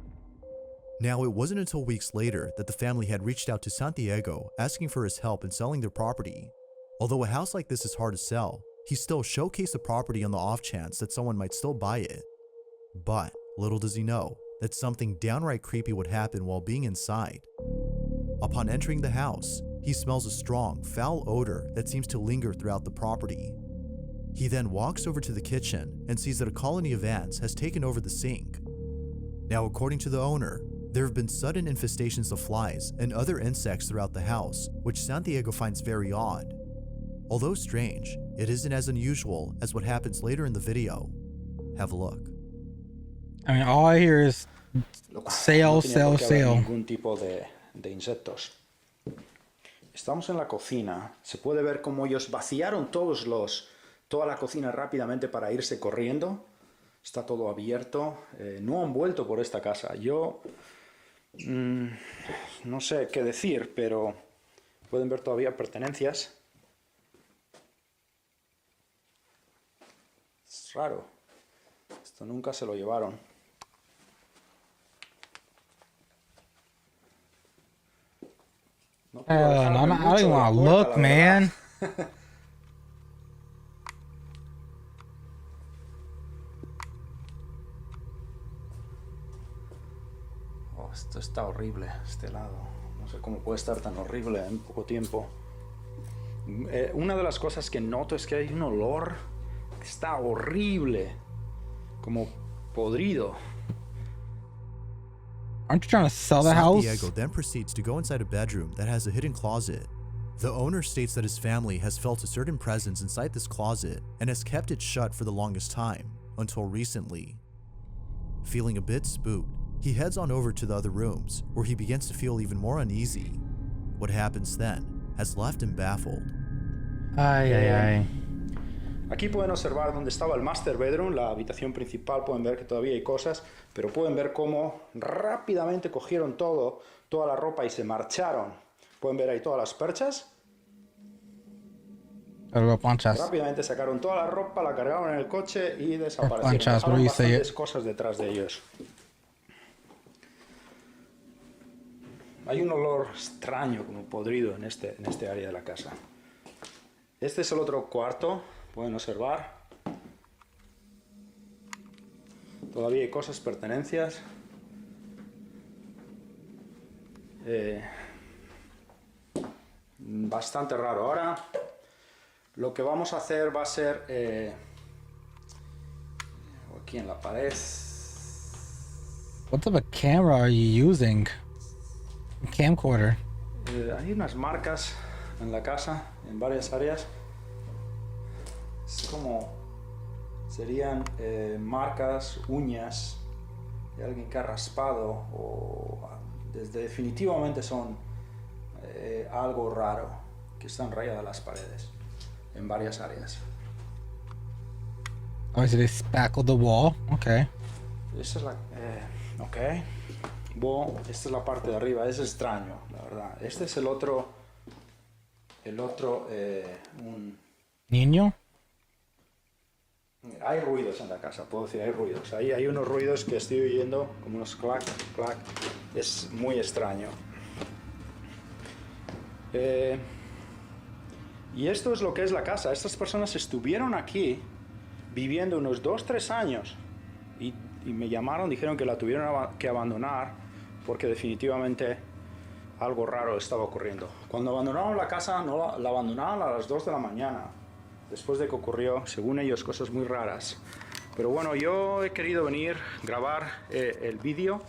Now, it wasn't until weeks later that the family had reached out to Santiago asking for his help in selling their property. Although a house like this is hard to sell, he still showcased the property on the off chance that someone might still buy it. But little does he know that something downright creepy would happen while being inside. Upon entering the house, he smells a strong, foul odor that seems to linger throughout the property. He then walks over to the kitchen and sees that a colony of ants has taken over the sink. Now, according to the owner, there have been sudden infestations of flies and other insects throughout the house, which Santiago finds very odd. Although strange, it isn't as unusual as what happens later in the video. Have a look. I mean, all I hear is sale, sale, sale. Ningún tipo de insectos. Estamos en la cocina. Se puede ver cómo ellos vaciaron toda la cocina rápidamente para irse corriendo. Está todo abierto. No han vuelto por esta casa. Yo no sé qué decir, pero pueden ver todavía pertenencias. Es raro. Esto nunca se lo llevaron. I don't even want to look, man. Oh, esto está horrible, este lado. No sé cómo puede estar tan horrible en poco tiempo. Una de las cosas que noto es que hay un olor que está horrible, como podrido. Aren't you trying to sell the house? Santiago then proceeds to go inside a bedroom that has a hidden closet. The owner states that his family has felt a certain presence inside this closet and has kept it shut for the longest time, until recently. Feeling a bit spooked, he heads on over to the other rooms, where he begins to feel even more uneasy. What happens then has left him baffled. Ay, ay, ay. Aquí pueden observar dónde estaba el master bedroom, la habitación principal. Pueden ver que todavía hay cosas, pero pueden ver cómo rápidamente cogieron toda la ropa y se marcharon. Pueden ver ahí todas las perchas. Pero lo planchas. Rápidamente sacaron toda la ropa, la cargaron en el coche y desaparecieron. planchas, Dejaron what do you say bastantes cosas detrás de ellos. Hay un olor extraño, como podrido, en este área de la casa. Este es el otro cuarto, pueden observar. Todavía hay cosas, pertenencias. Bastante raro. Ahora lo que vamos a hacer va a ser aquí en la pared. What type of camera are you using? Camcorder. Hay unas marcas en la casa, en varias áreas. Es como serían marcas, uñas de alguien que ha raspado o definitivamente son algo raro que están rayadas las paredes en varias áreas. Oh, so they spackled the wall. Okay. Esa es la esta es la parte de arriba. Es extraño, la verdad. Este es el otro un... Niño. Hay ruidos en la casa, puedo decir, hay ruidos. Ahí hay unos ruidos que estoy oyendo, como unos clac, clac. Es muy extraño. Y esto es lo que es la casa. Estas personas estuvieron aquí viviendo unos 2-3 años y me llamaron, dijeron que la tuvieron que abandonar porque definitivamente algo raro estaba ocurriendo. Cuando abandonaron la casa, no la abandonaron a las 2 de la mañana. Después de que ocurrió, según ellos, cosas muy raras. Pero bueno, yo he querido venir, grabar el vídeo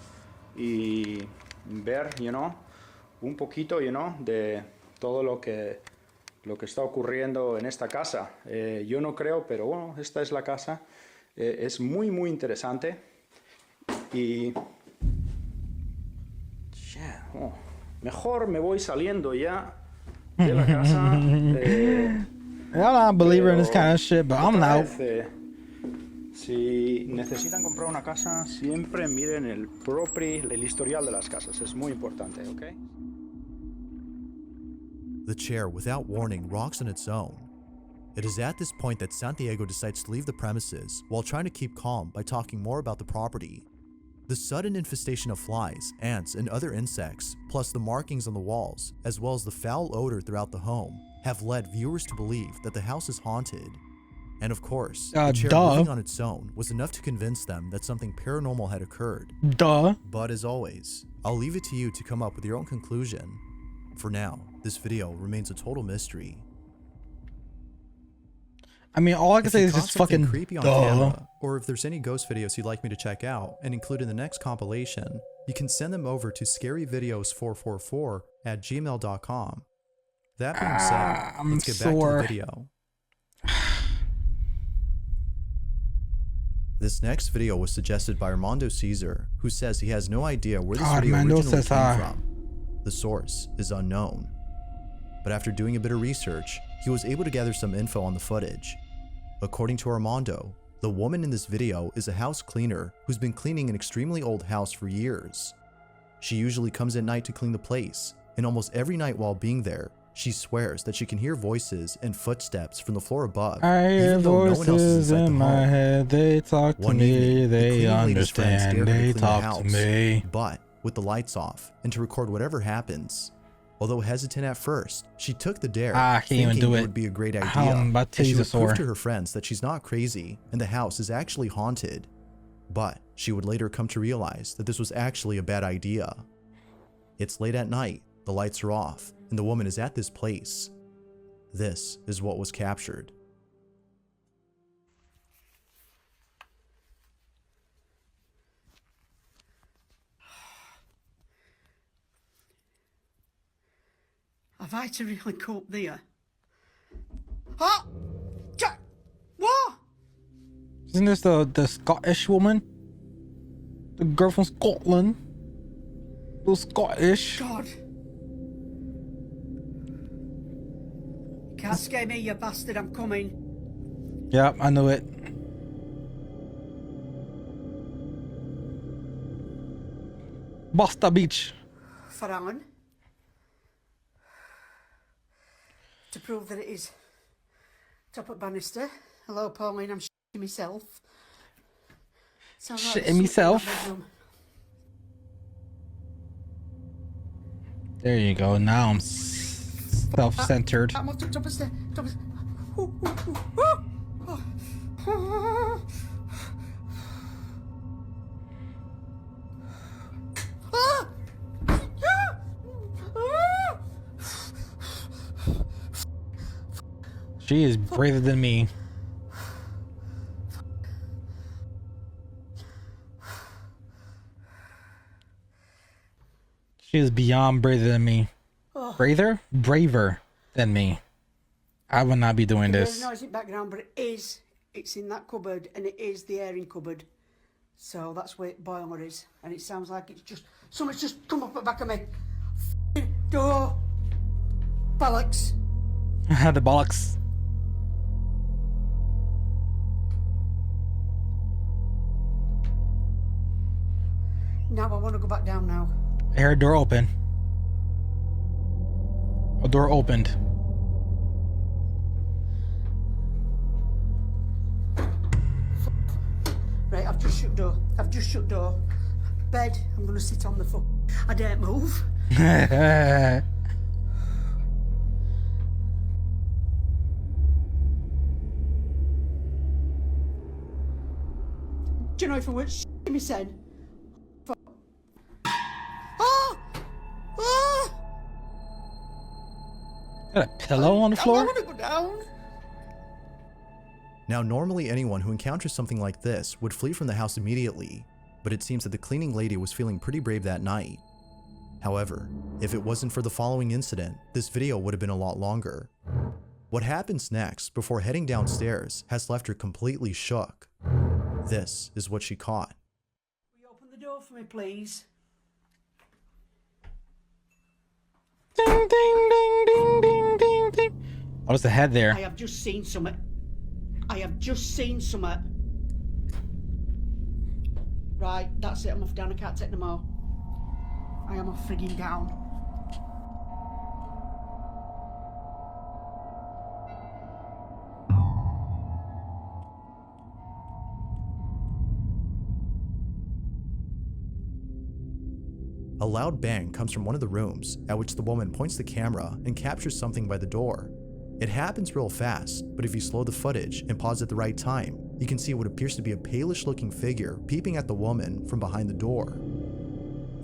y ver, un poquito, de todo lo que está ocurriendo en esta casa. Yo no creo, pero bueno, esta es la casa. Es muy, muy interesante. Y... mejor me voy saliendo ya de la casa. I'm not a believer in this kind of shit, but I'm out. Si necesitan comprar una casa, siempre miren el historial de las casas. Es muy importante, ¿ok? The chair, without warning, rocks on its own. It is at this point that Santiago decides to leave the premises while trying to keep calm by talking more about the property. The sudden infestation of flies, ants, and other insects, plus the markings on the walls, as well as the foul odor throughout the home, have led viewers to believe that the house is haunted. And of course, the chair moving on its own was enough to convince them that something paranormal had occurred. But as always, I'll leave it to you to come up with your own conclusion. For now, this video remains a total mystery. I mean, all I can say is just fucking creepy on camera, or if there's any ghost videos you'd like me to check out and include in the next compilation, you can send them over to scaryvideos444@gmail.com. That being said, let's get back to the video. This next video was suggested by Armando Caesar, who says he has no idea where this video originally came from. The source is unknown. But after doing a bit of research, he was able to gather some info on the footage. According to Armando, the woman in this video is a house cleaner who's been cleaning an extremely old house for years. She usually comes at night to clean the place, and almost every night while being there, she swears that she can hear voices and footsteps from the floor above, even though no one else is inside the home. My head, they talk to me, they understand, they talk to me. But with the lights off, and to record whatever happens. Although hesitant at first, she took the dare, thinking it would be a great idea, and she would prove to her friends that she's not crazy and the house is actually haunted. But she would later come to realize that this was actually a bad idea. It's late at night, the lights are off, and the woman is at this place. This is what was captured. Have I to really cope there? Oh! Jack! What? Isn't this the Scottish woman? The girl from Scotland? The Scottish. God. Can't scare me, you bastard, I'm coming. Yep, I knew it. Basta Beach. For Alan. To prove that it is Top up banister. Hello, Pauline. I'm shitting myself. Sounds like Shitting there's something in myself? that bedroom. There you go. Now I'm self-centered. I'm up to top of stairs. Top of... Ooh, ooh, ooh, ooh. Oh. Ah! Ah! She is braver than me. She is beyond braver than me. Braver than me. I would not be doing There's this. noisy background, but it is. It's in that cupboard, and it is the airing cupboard. So that's where boiler is, and it sounds like it's just someone's just come up the back of me. F***ing door, bollocks. The bollocks. Now I want to go back down now. I heard a door open. A door opened. Right, I've just shut door. I've just shut door. Bed. I'm gonna sit on the fuck. I daren't move. Do you know if I weren't shitting me said? Fuck. Ah! Ah! Got a pillow on the floor? I want to go down. Now, normally anyone who encounters something like this would flee from the house immediately, but it seems that the cleaning lady was feeling pretty brave that night. However, if it wasn't for the following incident, this video would have been a lot longer. What happens next, before heading downstairs, has left her completely shook. This is what she caught. Will you open the door for me, please? Ding, ding, ding, ding, ding, ding, ding. Oh, there's a head there. I have just seen something. I have just seen something. Right, that's it. I'm off down. I can't take no more. I am off frigging down. A loud bang comes from one of the rooms, at which the woman points the camera and captures something by the door. It happens real fast, but if you slow the footage and pause at the right time, you can see what appears to be a palish looking figure peeping at the woman from behind the door.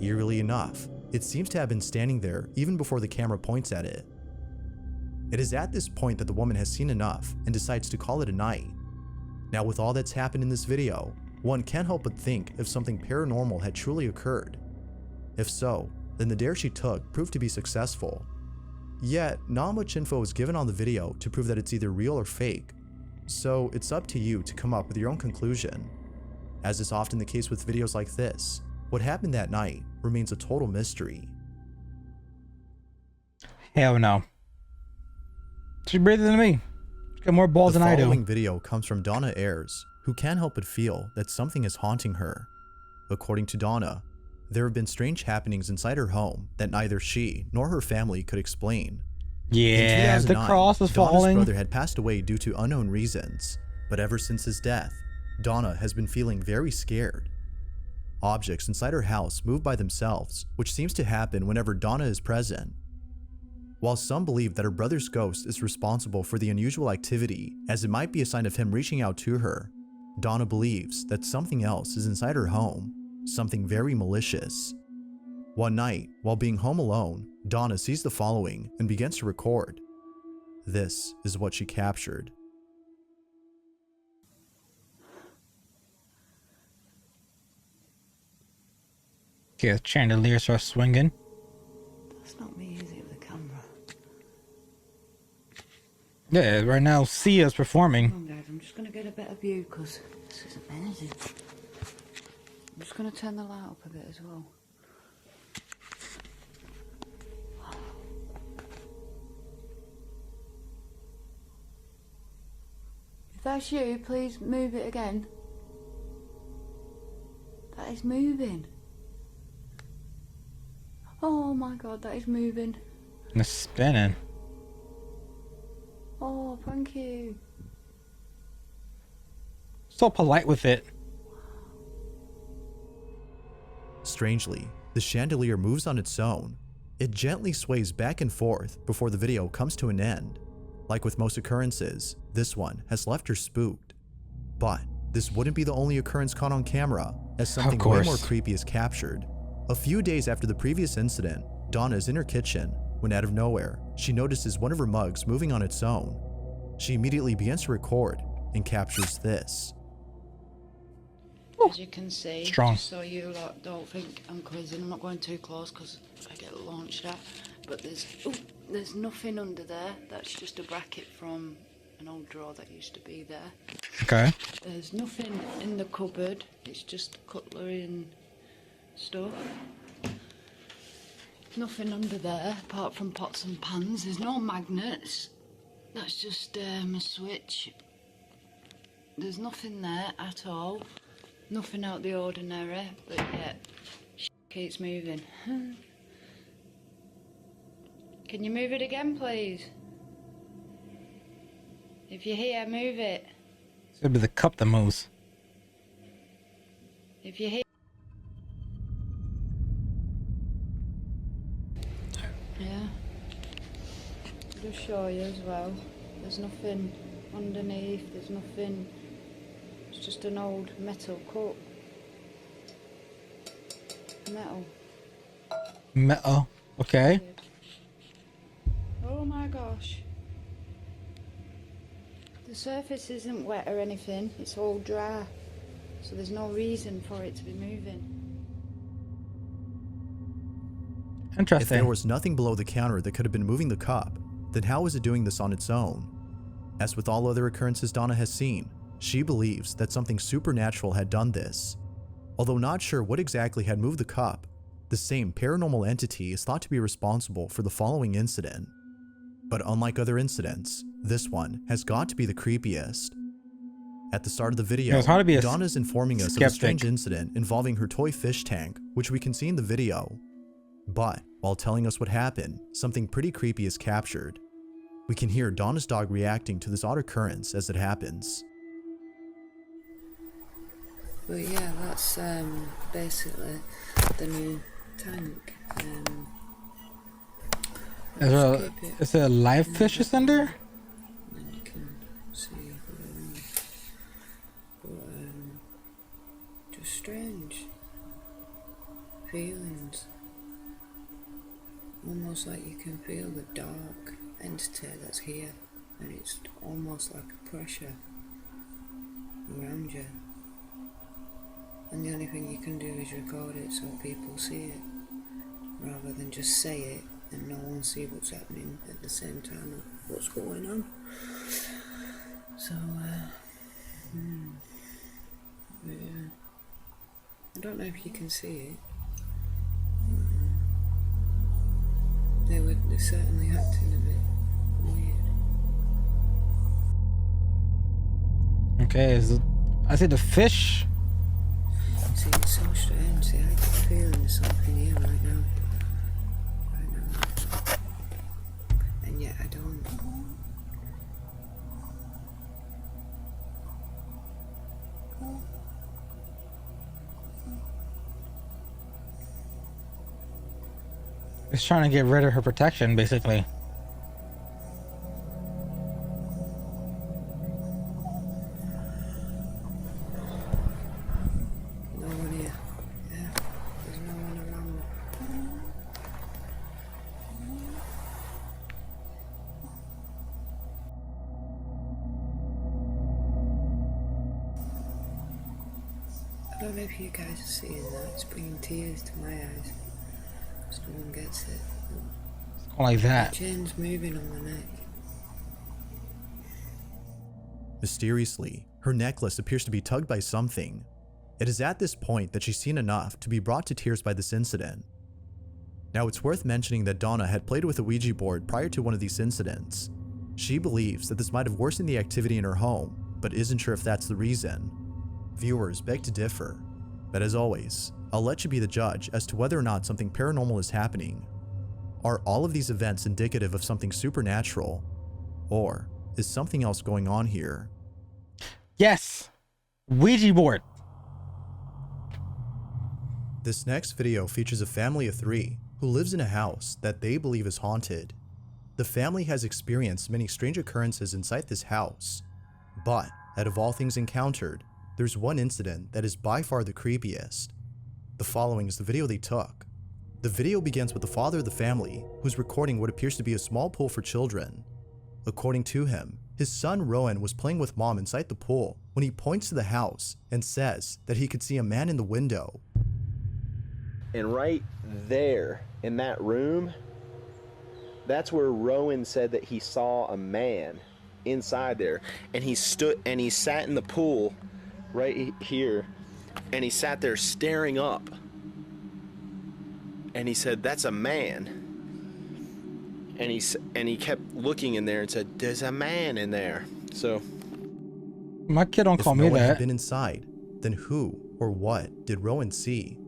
Eerily enough, it seems to have been standing there even before the camera points at it. It is at this point that the woman has seen enough and decides to call it a night. Now, with all that's happened in this video, one can't help but think if something paranormal had truly occurred. If so, then the dare she took proved to be successful. Yet, not much info is given on the video to prove that it's either real or fake, so it's up to you to come up with your own conclusion. As is often the case with videos like this, what happened that night remains a total mystery. Hell no. She's braver than me. She's got more balls than I The do. following video comes from Donna Ayers, who can't help but feel that something is haunting her. According to Donna, there have been strange happenings inside her home that neither she nor her family could explain. Yeah, In the 2009, cross is Donna's falling. brother had passed away due to unknown reasons, but ever since his death, Donna has been feeling very scared. Objects inside her house move by themselves, which seems to happen whenever Donna is present. While some believe that her brother's ghost is responsible for the unusual activity, as it might be a sign of him reaching out to her, Donna believes that something else is inside her home, something very malicious. One night, while being home alone, Donna sees the following and begins to record. This is what she captured. Okay, the chandelier starts swinging. That's not me, is it, with the camera? Yeah, right now Sia's performing. Come on, guys, I'm just going to get a better view because this is amazing. I'm just going to turn the light up a bit as well. If that's you, please move it again. That is moving. Oh my god, that is moving. And it's spinning. Oh, thank you. So polite with it. Strangely, the chandelier moves on its own. It gently sways back and forth before the video comes to an end. Like with most occurrences, this one has left her spooked. But this wouldn't be the only occurrence caught on camera, as something way more creepy is captured. A few days after the previous incident, Donna is in her kitchen when out of nowhere, she notices one of her mugs moving on its own. She immediately begins to record and captures this. As you can see, Strong. just so you lot don't think I'm crazy, I'm not going too close because I get launched at. But there's nothing under there. That's just a bracket from an old drawer that used to be there. Okay. There's nothing in the cupboard. It's just cutlery and stuff. Nothing under there apart from pots and pans. There's no magnets. That's just a switch. There's nothing there at all. Nothing out the ordinary, but yet keeps moving. Can you move it again, please? If you're here, move it. It's gonna be the cup that moves. If you're here. Yeah. I'll just show you as well. There's nothing underneath, there's nothing. It's just an old metal cup. Metal. Metal. Okay. Oh my gosh. The surface isn't wet or anything, it's all dry. So there's no reason for it to be moving. Interesting. If there was nothing below the counter that could have been moving the cup, then how is it doing this on its own? As with all other occurrences Donna has seen, she believes that something supernatural had done this. Although not sure what exactly had moved the cup, the same paranormal entity is thought to be responsible for the following incident. But unlike other incidents, this one has got to be the creepiest. At the start of the video, it's hard to be a Donna is informing us of a skeptic. strange incident involving her toy fish tank, which we can see in the video. But while telling us what happened, something pretty creepy is captured. We can hear Donna's dog reacting to this odd occurrence as it happens. But yeah, that's basically the new tank. Is there a live fish is under? And you can see but just strange feelings. Almost like you can feel the dark entity that's here, and it's almost like a pressure around you. And the only thing you can do is record it so people see it, rather than just say it and no one see what's happening at the same time of what's going on. So, yeah. I don't know if you can see it. They're certainly acting a bit weird. Okay, I see the fish. See, it's so strange. See, I can feel there's something here right now. And yet I don't. It's trying to get rid of her protection, basically. No one here. Yeah, there's no one around me. I don't know if you guys are seeing that. It's bringing tears to my eyes. So no one gets it. Like that. The chain's moving on my neck. Mysteriously, her necklace appears to be tugged by something. It is at this point that she's seen enough to be brought to tears by this incident. Now, it's worth mentioning that Donna had played with a Ouija board prior to one of these incidents. She believes that this might have worsened the activity in her home, but isn't sure if that's the reason. Viewers beg to differ, but as always, I'll let you be the judge as to whether or not something paranormal is happening. Are all of these events indicative of something supernatural? Or is something else going on here. Yes. Ouija board. This next video features a family of 3 who lives in a house that they believe is haunted. The family has experienced many strange occurrences inside this house, but out of all things encountered, there's one incident that is by far the creepiest. The following is the video they took. The video begins with the father of the family who's recording what appears to be a small pool for children. According to him, his son Rowan was playing with mom inside the pool when he points to the house and says that he could see a man in the window. And right there in that room, that's where Rowan said that he saw a man inside there. And he sat in the pool right here, and he sat there staring up. And he said, "That's a man." And he kept looking in there and said, "There's a man in there." So my kid don't call if me no one that. had been inside, then who or what did Rowan see?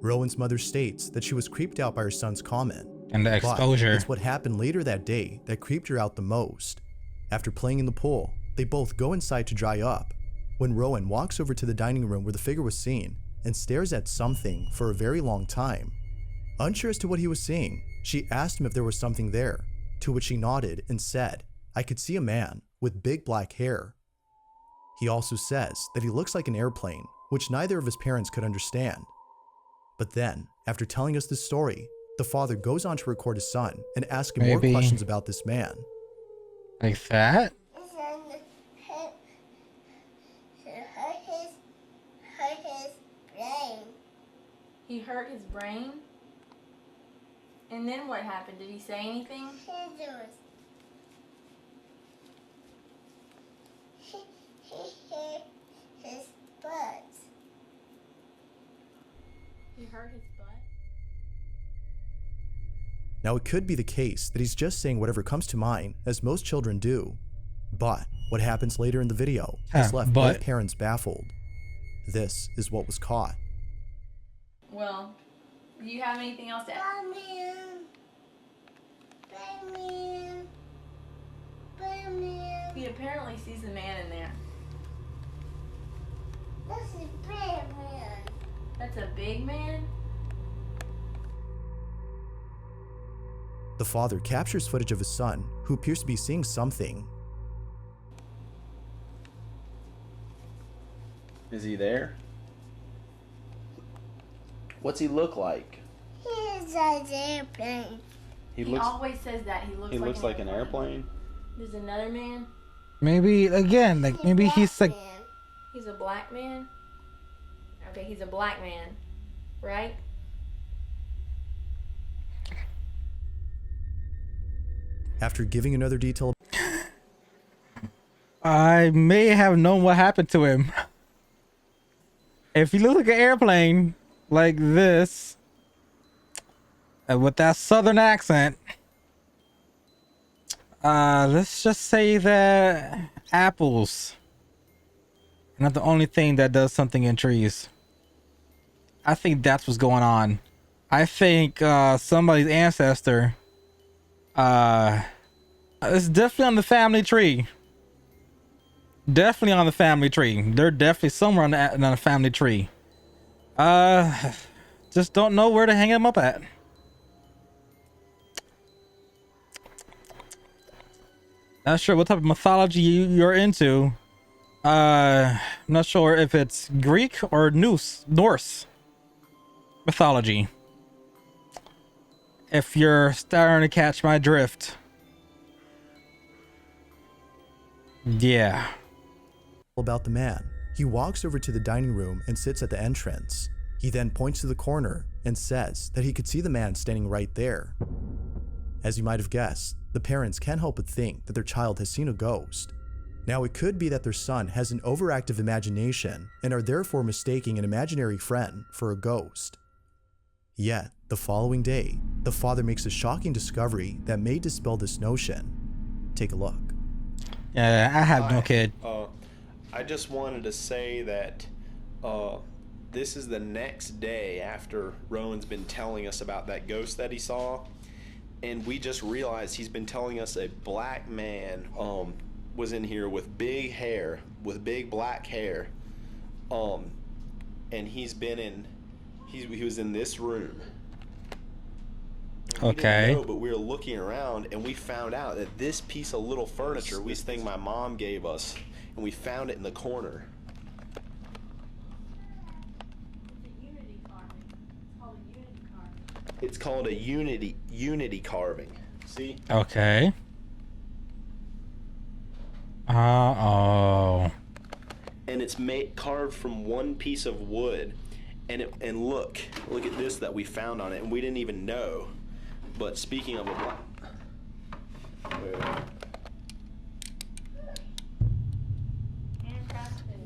Rowan's mother states that she was creeped out by her son's comment. And the exposure. But it's what happened later that day that creeped her out the most. After playing in the pool, they both go inside to dry up, when Rowan walks over to the dining room where the figure was seen and stares at something for a very long time. Unsure as to what he was seeing, she asked him if there was something there, to which he nodded and said, "I could see a man with big black hair." He also says that he looks like an airplane, which neither of his parents could understand. But then, after telling us this story, the father goes on to record his son and ask him more questions about this man. Like that? He hurt his brain? And then what happened? Did he say anything? He hurt his butt. He hurt his butt? Now it could be the case that he's just saying whatever comes to mind, as most children do. But what happens later in the video has left both parents baffled. This is what was caught. Well, do you have anything else to add? He apparently sees a man in there. That's a big man. That's a big man? The father captures footage of his son, who appears to be seeing something. is he there? What's he look like? He's an airplane. He always says that. He looks like an airplane. There's another man. Maybe again, like maybe he's like. He's a black man. Okay, he's a black man, right? After giving another detail, I may have known what happened to him. If he looks like an airplane like this, with that southern accent, let's just say that apples are not the only thing that does something in trees. I think that's what's going on. I think somebody's ancestor it's definitely on the family tree. Definitely on the family tree. They're definitely somewhere on the family tree. Just don't know where to hang them up at. Not sure what type of mythology you're into. Not sure if it's Greek or Norse mythology. If you're starting to catch my drift. Yeah. About the man, he walks over to the dining room and sits at the entrance. He then points to the corner and says that he could see the man standing right there. As you might have guessed, the parents can't help but think that their child has seen a ghost. Now it could be that their son has an overactive imagination and are therefore mistaking an imaginary friend for a ghost. Yet, the following day, the father makes a shocking discovery that may dispel this notion. Take a look. Yeah, I have no kid. I just wanted to say that this is the next day after Rowan's been telling us about that ghost that he saw, and we just realized he's been telling us a black man was in here with big hair, with big black hair. And he was in this room. We Okay. didn't know, but we were looking around and we found out that this piece of little furniture, this thing my mom gave us, and we found it in the corner. It's called a unity carving. See? Okay. Oh. And it's carved from one piece of wood, and look at this that we found on it, and we didn't even know. But speaking of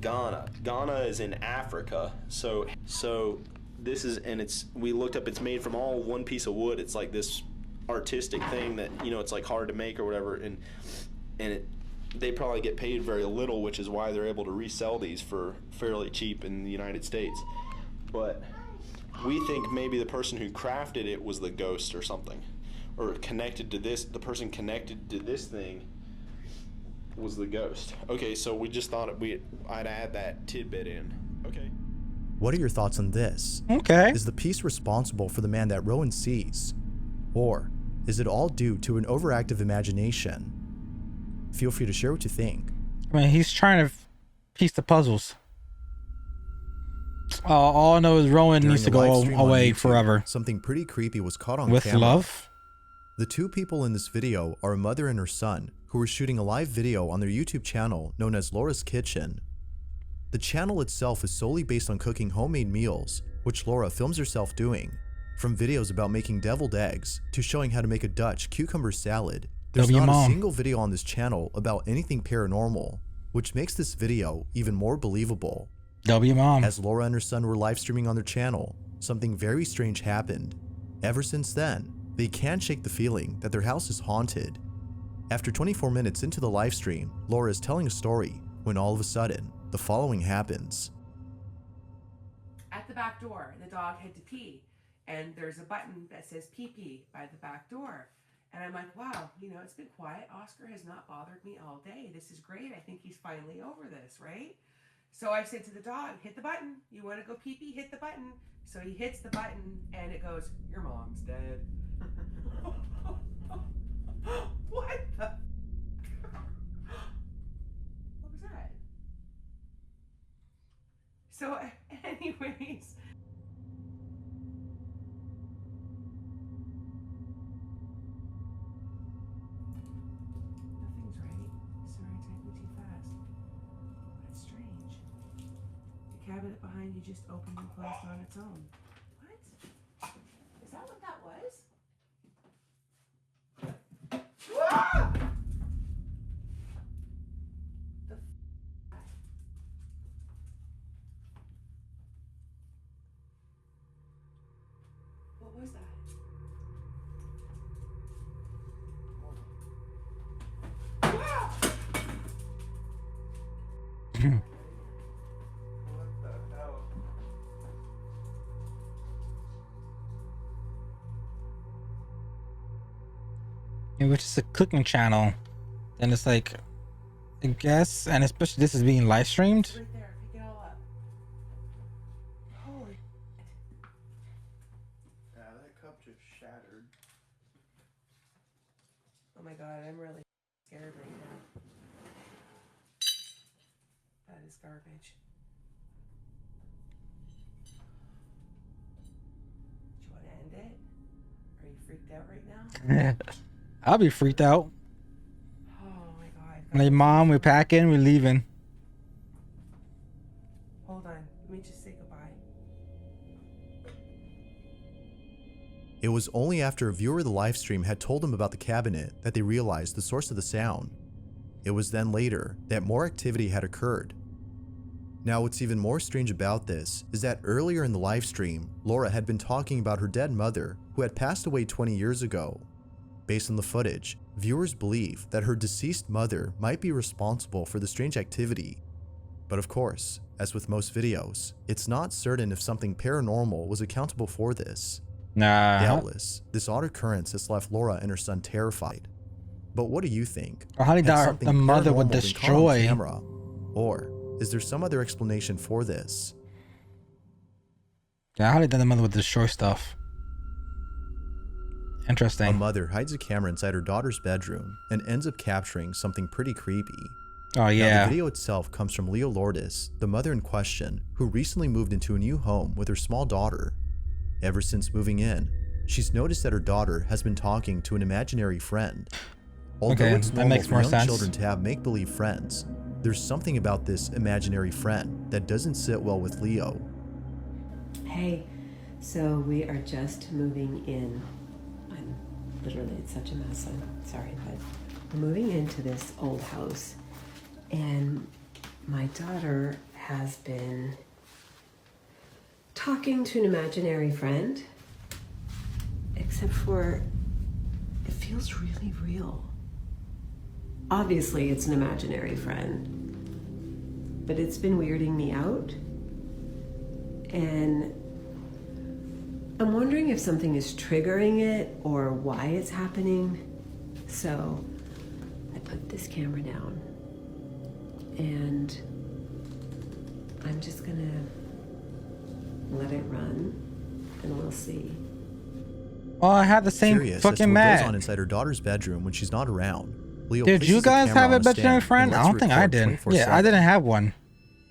Ghana is in Africa, so this is, and we looked up, it's made from all one piece of wood. It's like this artistic thing that, you know, it's like hard to make or whatever, and they probably get paid very little, which is why they're able to resell these for fairly cheap in the United States. But we think maybe the person who crafted it was the ghost or something, or connected to this. The person connected to this thing was the ghost. Okay, so we just thought I'd add that tidbit in. Okay. What are your thoughts on this? Okay. Is the piece responsible for the man that Rowan sees? Or is it all due to an overactive imagination? Feel free to share what you think. I mean, he's trying to piece the puzzles. All I know is Rowan During needs to the live go stream on away YouTube, forever. Something pretty creepy was caught on With camera. love. The two people in this video are a mother and her son who were shooting a live video on their YouTube channel known as Laura's Kitchen. The channel itself is solely based on cooking homemade meals, which Laura films herself doing. From videos about making deviled eggs to showing how to make a Dutch cucumber salad, there's not a single video on this channel about anything paranormal, which makes this video even more believable. Mom. As Laura and her son were live streaming on their channel, something very strange happened. Ever since then, they can't shake the feeling that their house is haunted. After 24 minutes into the live stream, Laura is telling a story when all of a sudden, the following happens. At the back door, the dog had to pee, and there's a button that says pee pee by the back door. And I'm like, wow, you know, it's been quiet. Oscar has not bothered me all day. This is great. I think he's finally over this, right? So I said to the dog, hit the button. You want to go pee pee? Hit the button. So he hits the button and it goes, your mom's dead. What the? What was that? So anyways. Nothing's right. Sorry, typing too fast. But it's strange. The cabinet behind you just opened and closed on its own. What? Is that what that was? Ah! The what was that? Ah! Which is a cooking channel, and it's like, I guess, and especially this is being live streamed. Right there, pick it all up. Holy. That cup just shattered. Oh my god, I'm really scared right now. That is garbage. Do you want to end it? Are you freaked out right now? I'll be freaked out. Oh my god. Like, Mom, we're packing, we're leaving. Hold on, let me just say goodbye. It was only after a viewer of the live stream had told them about the cabinet that they realized the source of the sound. It was then later that more activity had occurred. Now, what's even more strange about this is that earlier in the live stream, Laura had been talking about her dead mother who had passed away 20 years ago. Based on the footage, viewers believe that her deceased mother might be responsible for the strange activity. But of course, as with most videos, it's not certain if something paranormal was accountable for this. Nah. Doubtless, this odd occurrence has left Laura and her son terrified. But what do you think? Or how did Had the something mother would paranormal been caught on destroy? camera? Or is there some other explanation for this? Yeah, how did the mother would destroy stuff? Interesting. A mother hides a camera inside her daughter's bedroom and ends up capturing something pretty creepy. Oh, Now, yeah. the video itself comes from Leo Lourdes, the mother in question, who recently moved into a new home with her small daughter. Ever since moving in, she's noticed that her daughter has been talking to an imaginary friend. Although Okay, it's that normal makes for more young sense. children to have make-believe friends, there's something about this imaginary friend that doesn't sit well with Leo. Hey, so we are just moving in. I'm literally, it's such a mess. I'm sorry, but we're moving into this old house. And my daughter has been talking to an imaginary friend, except for it feels really real. Obviously, it's an imaginary friend, but it's been weirding me out. And I'm wondering if something is triggering it or why it's happening. So I put this camera down and I'm just gonna let it run and we'll see. Oh, I have the same Curious as to fucking what goes on mat. inside her daughter's bedroom when she's not around, Leo Did places you the guys camera have on a a imaginary stand friend? and I lets don't it think I record did. 24/7. Yeah, I didn't have one.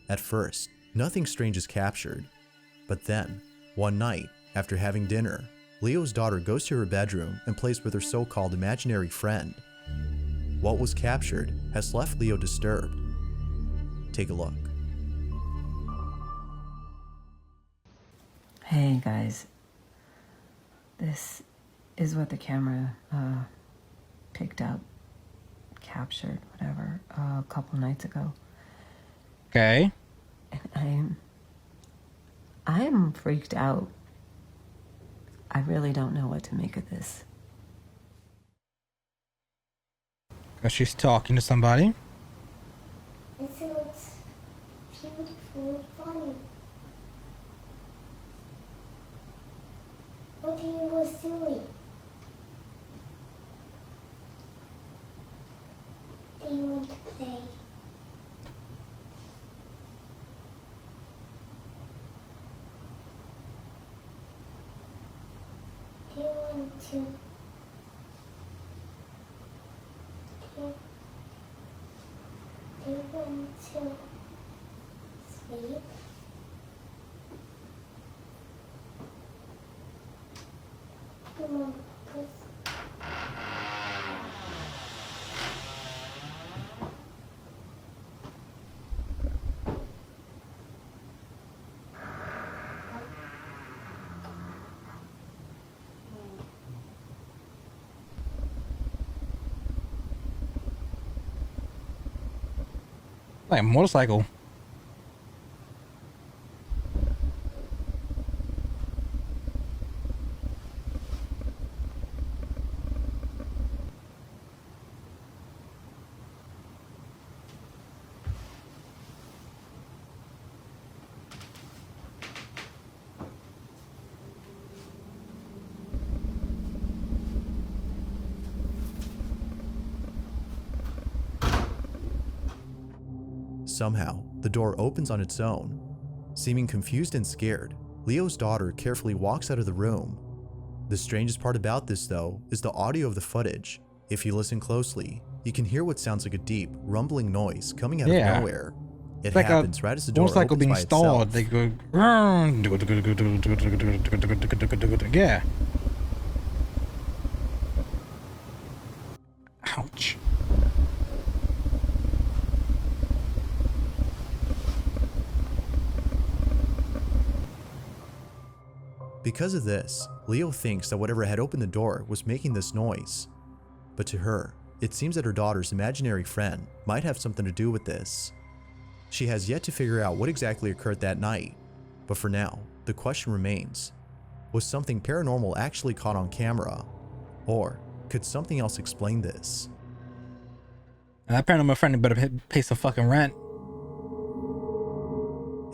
At first, nothing strange is captured. But then, one night, after having dinner, Leo's daughter goes to her bedroom and plays with her so-called imaginary friend. What was captured has left Leo disturbed. Take a look. Hey guys, this is what the camera picked up, captured, whatever, a couple nights ago. Okay. And I'm freaked out. I really don't know what to make of this. Cause she's talking to somebody. It looks beautiful and funny. What do you was doing? Do you want to play? Do you want to? Do you want to sleep? Come on, please. Like a motorcycle. Somehow, the door opens on its own. Seeming confused and scared, Leo's daughter carefully walks out of the room. The strangest part about this, though, is the audio of the footage. If you listen closely, you can hear what sounds like a deep, rumbling noise coming out of nowhere. It It's like happens a right as the door motorcycle opens being by stalled. itself. They go. Yeah. Ouch. Because of this, Leo thinks that whatever had opened the door was making this noise. But to her, it seems that her daughter's imaginary friend might have something to do with this. She has yet to figure out what exactly occurred that night, but for now, the question remains, was something paranormal actually caught on camera? Or could something else explain this? And that paranormal friend better pay some fucking rent.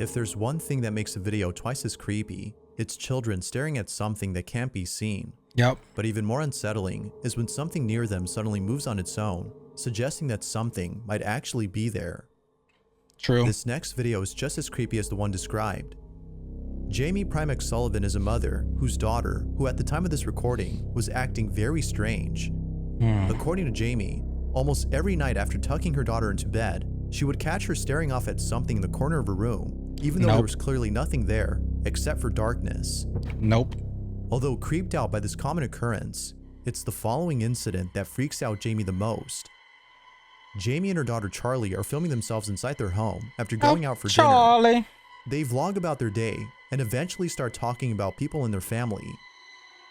If there's one thing that makes a video twice as creepy, it's children staring at something that can't be seen. Yep. But even more unsettling is when something near them suddenly moves on its own, suggesting that something might actually be there. True. This next video is just as creepy as the one described. Jamie Primex Sullivan is a mother whose daughter, who at the time of this recording was acting very strange. According to Jamie, almost every night after tucking her daughter into bed, she would catch her staring off at something in the corner of her room, even though there was clearly nothing there except for darkness. Nope. Although creeped out by this common occurrence, it's the following incident that freaks out Jamie the most. Jamie and her daughter Charlie are filming themselves inside their home after going out for dinner. They vlog about their day and eventually start talking about people in their family.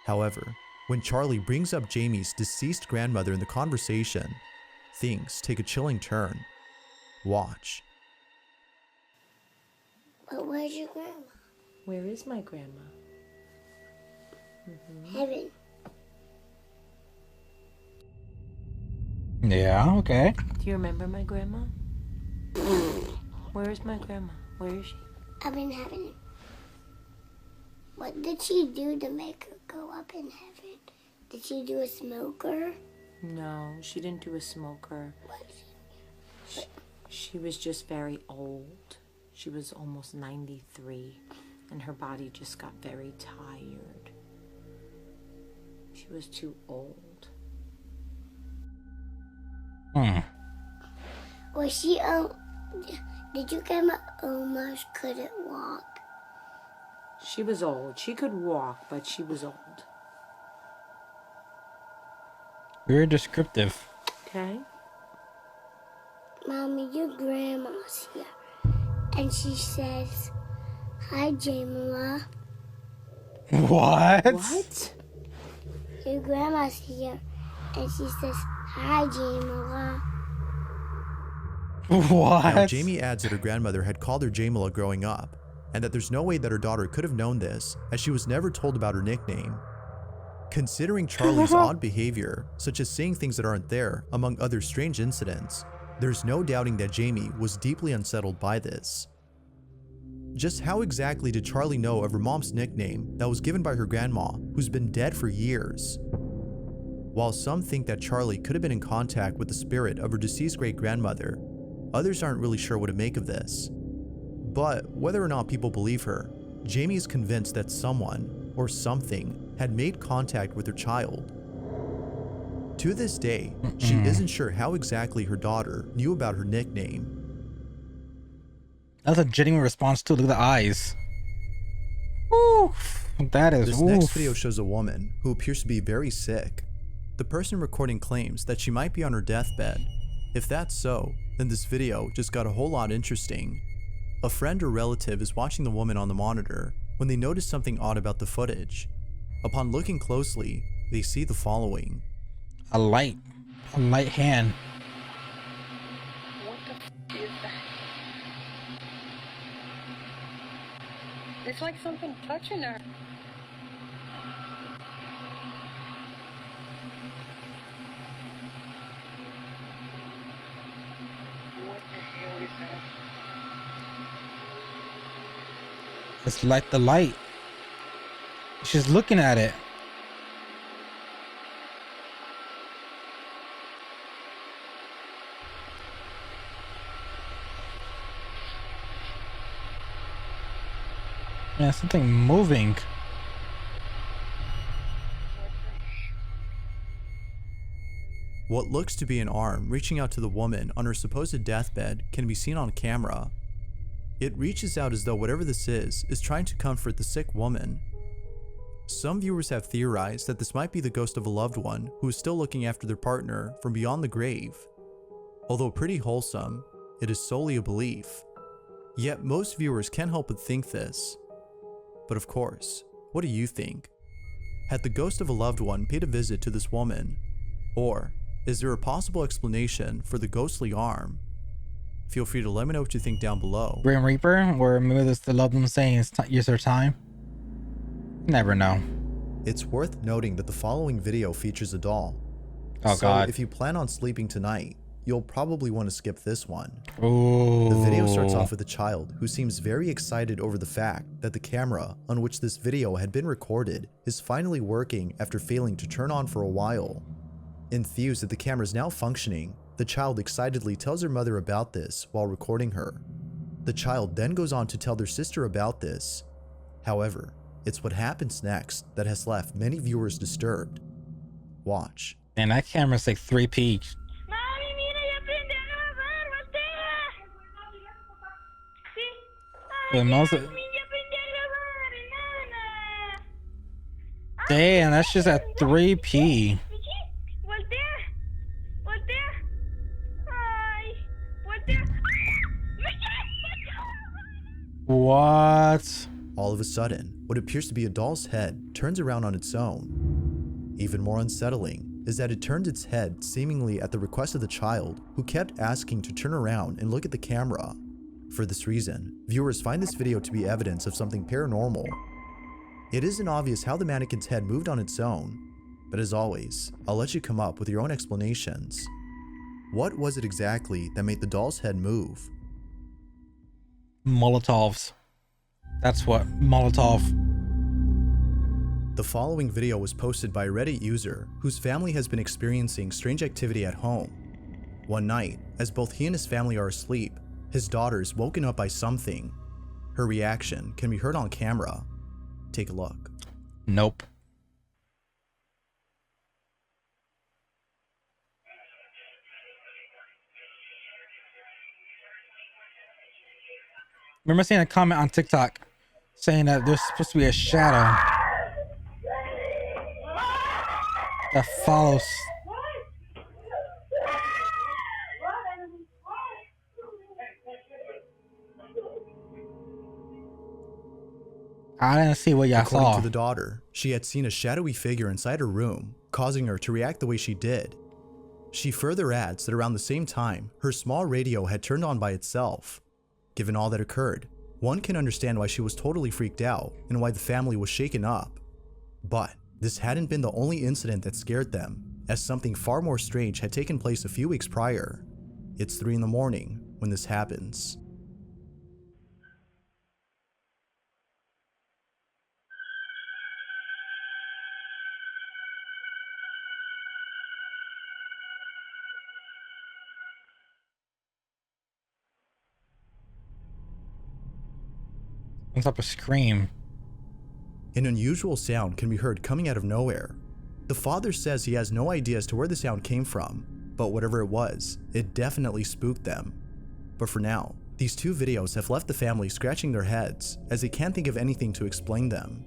However, when Charlie brings up Jamie's deceased grandmother in the conversation, things take a chilling turn. Watch. But where's your grandma? Where is my grandma? Heaven. Yeah, okay. Do you remember my grandma? Where is my grandma? Where is she? Up in heaven. What did she do to make her go up in heaven? Did she do a smoker? No, she didn't do a smoker. She was just very old. She was almost 93, and her body just got very tired. She was too old. Was she, did your grandma almost couldn't walk? She was old. She could walk, but she was old. Very descriptive. Okay. Mommy, your grandma's here. And she says, hi, Jamila. What? What? Your grandma's here. And she says, hi, Jamila. What? Now, Jamie adds that her grandmother had called her Jamila growing up, and that there's no way that her daughter could have known this, as she was never told about her nickname. Considering Charlie's odd behavior, such as saying things that aren't there, among other strange incidents, there's no doubting that Jamie was deeply unsettled by this. Just how exactly did Charlie know of her mom's nickname that was given by her grandma, who's been dead for years? While some think that Charlie could have been in contact with the spirit of her deceased great-grandmother, others aren't really sure what to make of this. But whether or not people believe her, Jamie is convinced that someone, or something, had made contact with her child. To this day, she isn't sure how exactly her daughter knew about her nickname. That's a genuine response too. Look at the eyes. Oof. That is. This next video shows a woman who appears to be very sick. The person recording claims that she might be on her deathbed. If that's so, then this video just got a whole lot interesting. A friend or relative is watching the woman on the monitor when they notice something odd about the footage. Upon looking closely, they see the following. A light hand. What the is that? It's like something touching her. What the hell is that? It's like the light. She's looking at it. Yeah, something moving. What looks to be an arm reaching out to the woman on her supposed deathbed can be seen on camera. It reaches out as though whatever this is trying to comfort the sick woman. Some viewers have theorized that this might be the ghost of a loved one who is still looking after their partner from beyond the grave. Although pretty wholesome, it is solely a belief. Yet most viewers can't help but think this. But of course, what do you think? Had the ghost of a loved one paid a visit to this woman? Or is there a possible explanation for the ghostly arm? Feel free to let me know what you think down below. Grim Reaper, or maybe this the loved one saying it's your time. Never know. It's worth noting that the following video features a doll. Oh so God. if you plan on sleeping tonight, you'll probably want to skip this one. Ooh. The video starts off with a child who seems very excited over the fact that the camera on which this video had been recorded is finally working after failing to turn on for a while. Enthused that the camera is now functioning, the child excitedly tells her mother about this while recording her. The child then goes on to tell their sister about this. However, it's what happens next that has left many viewers disturbed. Watch. And that camera's like 3P. But most of... Damn, that's just at 3P. What? All of a sudden, what appears to be a doll's head turns around on its own. Even more unsettling is that it turned its head seemingly at the request of the child, who kept asking to turn around and look at the camera. For this reason, viewers find this video to be evidence of something paranormal. It isn't obvious how the mannequin's head moved on its own, but as always, I'll let you come up with your own explanations. What was it exactly that made the doll's head move? Molotovs. That's what. Molotov. The following video was posted by a Reddit user whose family has been experiencing strange activity at home. One night, as both he and his family are asleep, his daughter is woken up by something. Her reaction can be heard on camera. Take a look. Nope. Remember seeing a comment on TikTok saying that there's supposed to be a shadow that follows. I didn't see what y'all According saw. to the daughter, she had seen a shadowy figure inside her room, causing her to react the way she did. She further adds that around the same time, her small radio had turned on by itself. Given all that occurred, one can understand why she was totally freaked out and why the family was shaken up. But this hadn't been the only incident that scared them, as something far more strange had taken place a few weeks prior. It's 3 in the morning when this happens. Some type of scream. An unusual sound can be heard coming out of nowhere. The father says he has no idea as to where the sound came from, but whatever it was, it definitely spooked them. But for now, these 2 videos have left the family scratching their heads as they can't think of anything to explain them.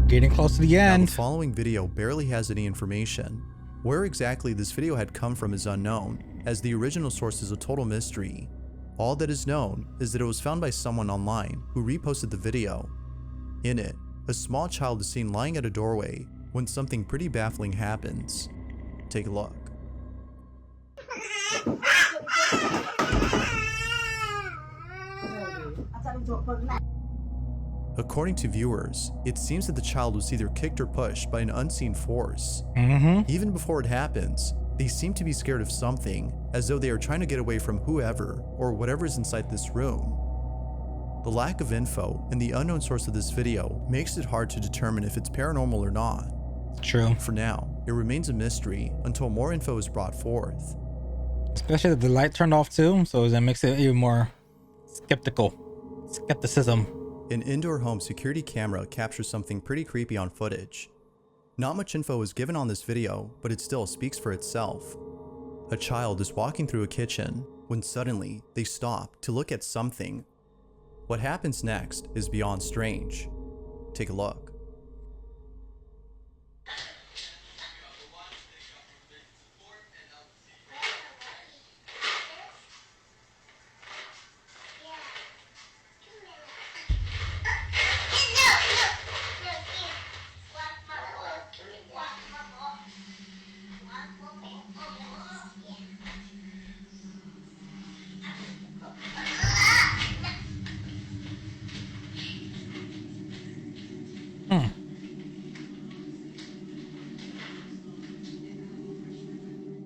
Getting close to the end. Now, the following video barely has any information. Where exactly this video had come from is unknown, as the original source is a total mystery. All that is known is that it was found by someone online who reposted the video. In it, a small child is seen lying at a doorway when something pretty baffling happens. Take a look. According to viewers, it seems that the child was either kicked or pushed by an unseen force. Even before it happens, they seem to be scared of something, as though they are trying to get away from whoever or whatever is inside this room. The lack of info and the unknown source of this video makes it hard to determine if it's paranormal or not. True. For now, it remains a mystery until more info is brought forth. Especially that the light turned off too, so that makes it even more skepticism. An indoor home security camera captures something pretty creepy on footage. Not much info is given on this video, but it still speaks for itself. A child is walking through a kitchen when suddenly they stop to look at something. What happens next is beyond strange. Take a look.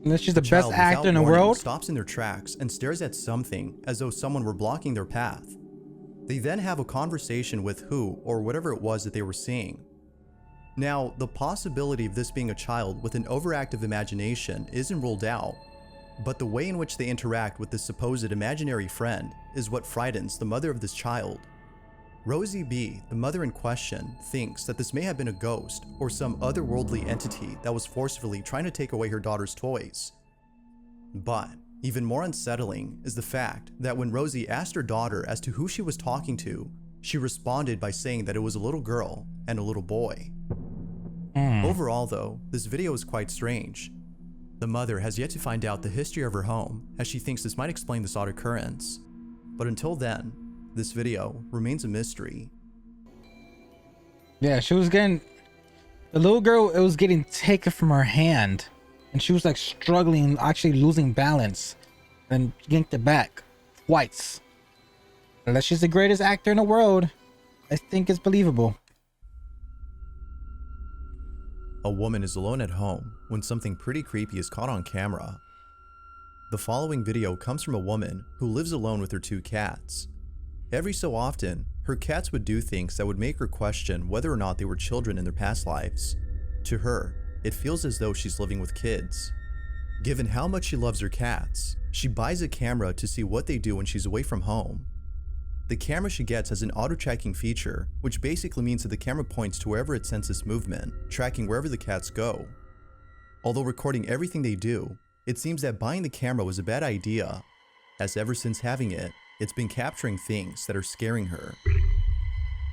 Unless she's the best child, actor without in the warning, world. stops in their tracks and stares at something as though someone were blocking their path. They then have a conversation with who or whatever it was that they were seeing. Now, the possibility of this being a child with an overactive imagination isn't ruled out, but the way in which they interact with this supposed imaginary friend is what frightens the mother of this child. Rosie B., the mother in question, thinks that this may have been a ghost or some otherworldly entity that was forcefully trying to take away her daughter's toys. But even more unsettling is the fact that when Rosie asked her daughter as to who she was talking to, she responded by saying that it was a little girl and a little boy. Overall though, this video is quite strange. The mother has yet to find out the history of her home, as she thinks this might explain this odd occurrence. But until then, this video remains a mystery. Yeah, she was getting, the little girl, it was getting taken from her hand, and she was like struggling, actually losing balance, and yanked it back twice. Unless she's the greatest actor in the world, I think it's believable. A woman is alone at home when something pretty creepy is caught on camera. The following video comes from a woman who lives alone with her 2 cats. Every so often, her cats would do things that would make her question whether or not they were children in their past lives. To her, it feels as though she's living with kids. Given how much she loves her cats, she buys a camera to see what they do when she's away from home. The camera she gets has an auto-tracking feature, which basically means that the camera points to wherever it senses movement, tracking wherever the cats go. Although recording everything they do, it seems that buying the camera was a bad idea, as ever since having it, it's been capturing things that are scaring her.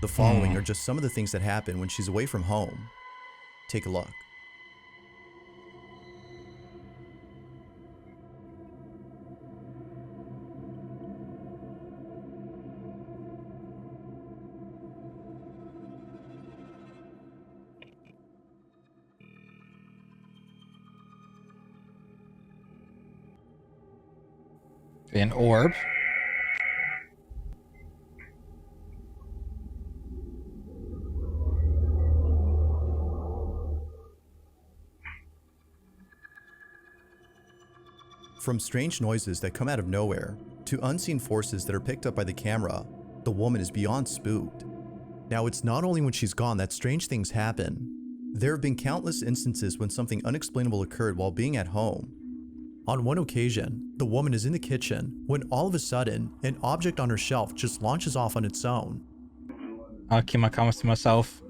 The following are just some of the things that happen when she's away from home. Take a look. An orb. From strange noises that come out of nowhere, to unseen forces that are picked up by the camera, the woman is beyond spooked. Now, it's not only when she's gone that strange things happen. There have been countless instances when something unexplainable occurred while being at home. On one occasion, the woman is in the kitchen when all of a sudden, an object on her shelf just launches off on its own. I'll keep my comments to myself.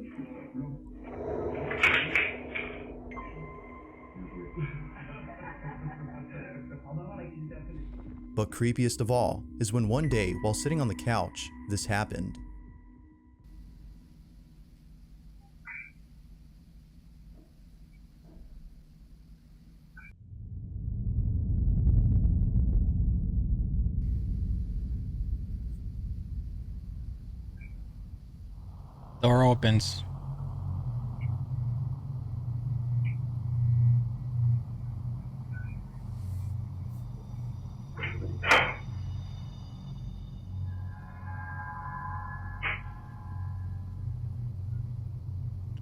But creepiest of all is when one day, while sitting on the couch, this happened. Door opens.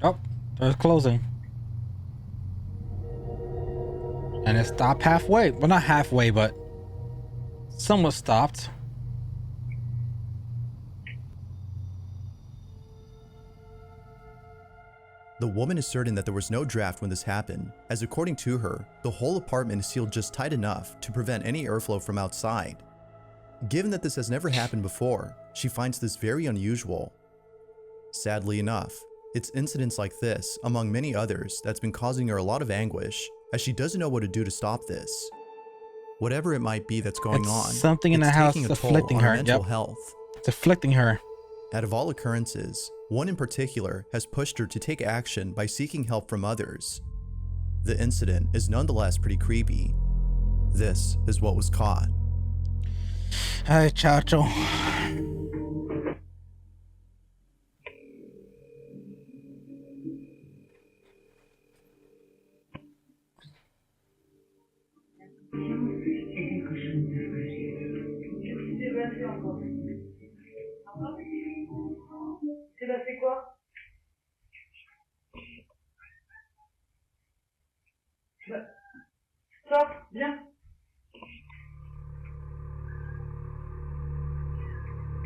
Oh, door's closing. And it stopped halfway. Well, not halfway, but somewhat stopped. The woman is certain that there was no draft when this happened, as according to her, the whole apartment is sealed just tight enough to prevent any airflow from outside. Given that this has never happened before, she finds this very unusual. Sadly enough, it's incidents like this, among many others, that's been causing her a lot of anguish, as she doesn't know what to do to stop this. Whatever it might be that's going on, something in the house taking a toll afflicting on her. mental Yep. health. It's afflicting her. Out of all occurrences, one in particular has pushed her to take action by seeking help from others. The incident is nonetheless pretty creepy. This is what was caught. Ay, chacho. C'est passé quoi? Ça Stop, viens.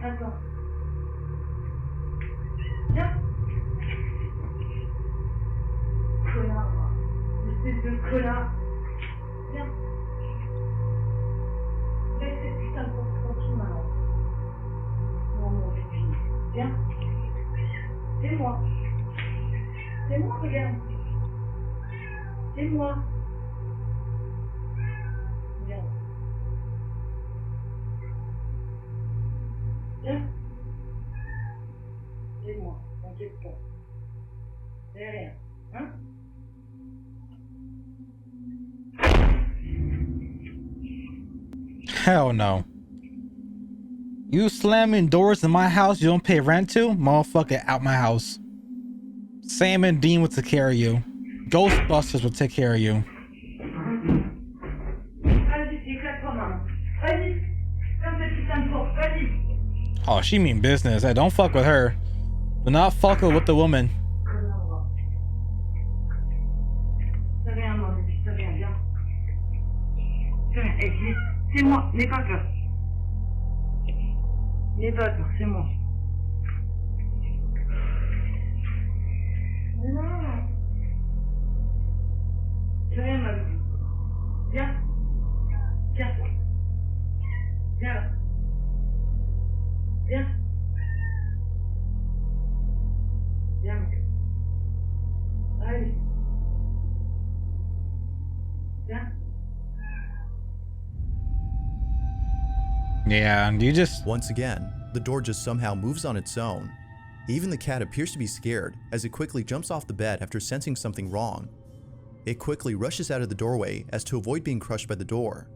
Attends. Viens. Connard. Espèce de connard. Viens. Laisse cette putain de porte tranquille maintenant. Non, mon pipi. Viens. C'est moi. C'est moi, regarde. C'est moi. Regarde. Viens. C'est moi. T'inquiète pas. C'est rien. Hein? Hell no. You slamming doors in my house you don't pay rent to? Motherfucker, out my house. Sam and Dean will take care of you. Ghostbusters will take care of you. Vas-y, éclate-toi, maman. Vas-y. Ferme cette putain de porte. Vas-y. Oh, she mean business. Hey, don't fuck with her. Do not fuck with the woman. C'est rien, mon bébé. C'est rien, viens. C'est rien. Hey, c'est moi. N'aie pas peur. N'aie pas peur, c'est moi. Non. C'est rien, ma bébé. Viens. Viens. Viens là. Viens. Viens, mon cœur. Allez. Viens. Yeah, you just... Once again, the door just somehow moves on its own. Even the cat appears to be scared as it quickly jumps off the bed after sensing something wrong. It quickly rushes out of the doorway as to avoid being crushed by the door.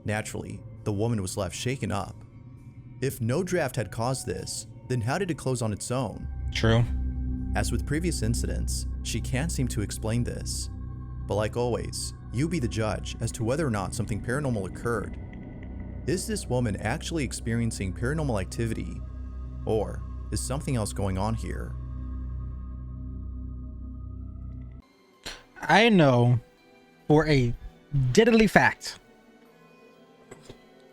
Naturally, the woman was left shaken up. If no draft had caused this, then how did it close on its own? True. As with previous incidents, she can't seem to explain this. But like always, you be the judge as to whether or not something paranormal occurred. Is this woman actually experiencing paranormal activity? Or is something else going on here? I know for a deadly fact,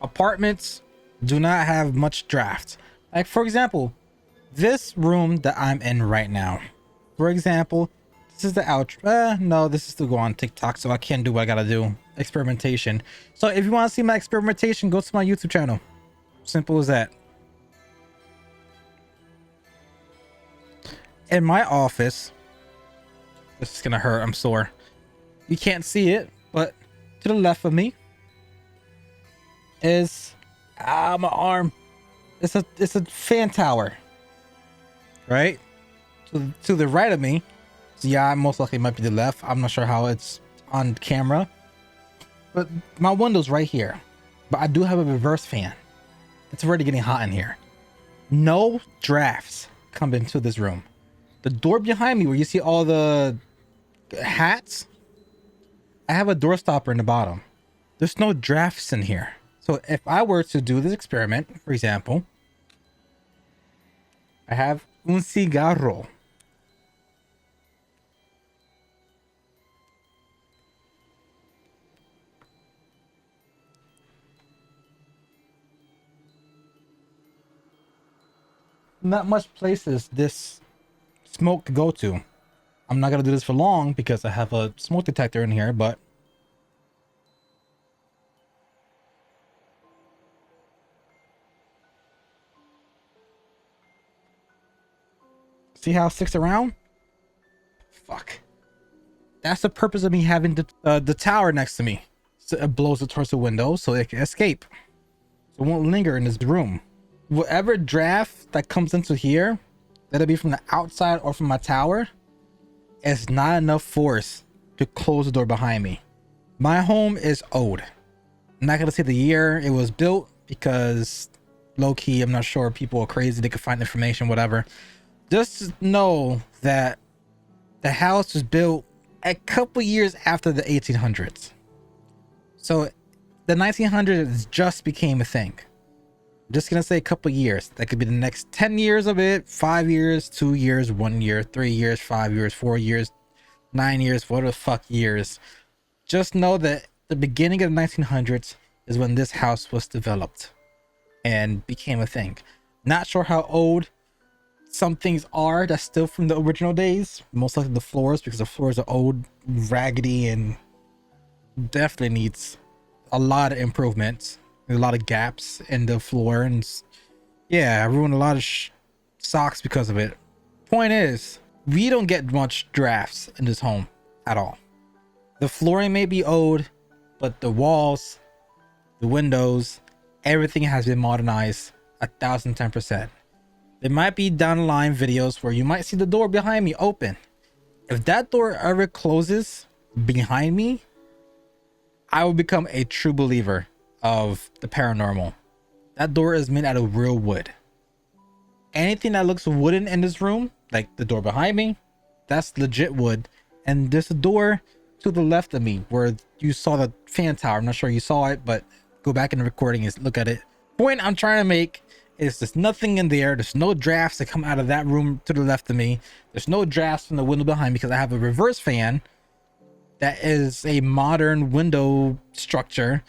apartments do not have much draft. Like, for example, this room that I'm in right now. For example, this is the outro. No, this is to go on TikTok, so I can't do what I gotta do. Experimentation. So if you want to see my experimentation, go to my YouTube channel. Simple as that. In my office, this is gonna hurt, I'm sore. You can't see it, but to the left of me is my arm. It's a fan tower. Right? To the right of me. So yeah, most likely might be the left. I'm not sure how it's on camera. But my window's right here. But I do have a reverse fan. It's already getting hot in here. No drafts come into this room. The door behind me where you see all the hats, I have a door stopper in the bottom. There's no drafts in here. So if I were to do this experiment, for example, I have un cigarro. Not much places this smoke to go to. I'm not gonna do this for long because I have a smoke detector in here, but see how it sticks around? Fuck. That's the purpose of me having the tower next to me. So it blows it towards the window so it can escape. So it won't linger in this room. Whatever draft that comes into here, that'll be from the outside or from my tower, is not enough force to close the door behind me. My home is old. I'm not gonna say the year it was built because low-key, I'm not sure, people are crazy, they can find information, whatever. Just know that the house was built a couple years after the 1800s. So the 1900s just became a thing. I'm just gonna say a couple years. That could be the next 10 years of it, 5 years, 2 years, 1 year, 3 years, 5 years, 4 years, 9 years, what the fuck years. Just know that the beginning of the 1900s is when this house was developed and became a thing. Not sure how old some things are that's still from the original days. Most likely the floors, because the floors are old, raggedy, and definitely needs a lot of improvements. There's a lot of gaps in the floor, and yeah, I ruined a lot of socks because of it. Point is, we don't get much drafts in this home at all. The flooring may be old, but the walls, the windows, everything has been modernized 1010%. There might be down the line videos where you might see the door behind me open. If that door ever closes behind me, I will become a true believer of the paranormal. That door is made out of real wood. Anything that looks wooden in this room, like the door behind me, that's legit wood. And there's a door to the left of me where you saw the fan tower. I'm not sure you saw it, but go back in the recording and look at it. Point I'm trying to make is there's nothing in there. There's no drafts that come out of that room to the left of me. There's no drafts from the window behind me because I have a reverse fan that is a modern window structure,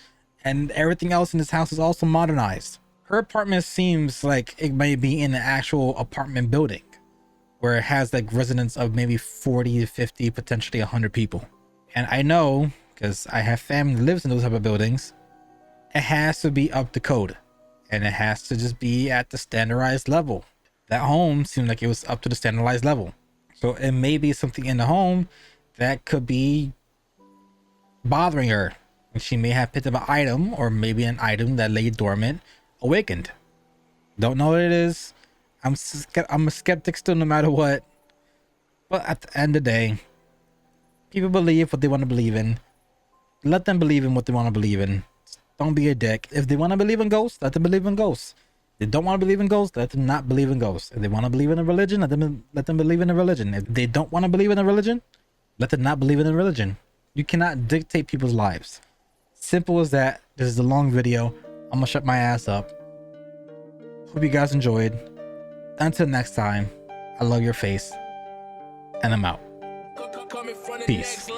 and everything else in this house is also modernized. Her apartment seems like it may be in an actual apartment building where it has like residents of maybe 40 to 50, potentially 100 people. And I know, because I have family that lives in those type of buildings, it has to be up to code. And it has to just be at the standardized level. That home seemed like it was up to the standardized level. So it may be something in the home that could be bothering her. And she may have picked up an item, or maybe an item that lay dormant, awakened. Don't know what it is. I'm a skeptic still no matter what. But at the end of the day, people believe what they want to believe in. Let them believe in what they want to believe in. Don't be a dick. If they want to believe in ghosts, let them believe in ghosts. If they don't want to believe in ghosts, let them not believe in ghosts. If they want to believe in a religion, let them believe in a religion. If they don't want to believe in a religion, let them not believe in a religion. You cannot dictate people's lives. Simple as that. This is a long video. I'm gonna shut my ass up. Hope you guys enjoyed. Until next time, I love your face, and I'm out. Peace.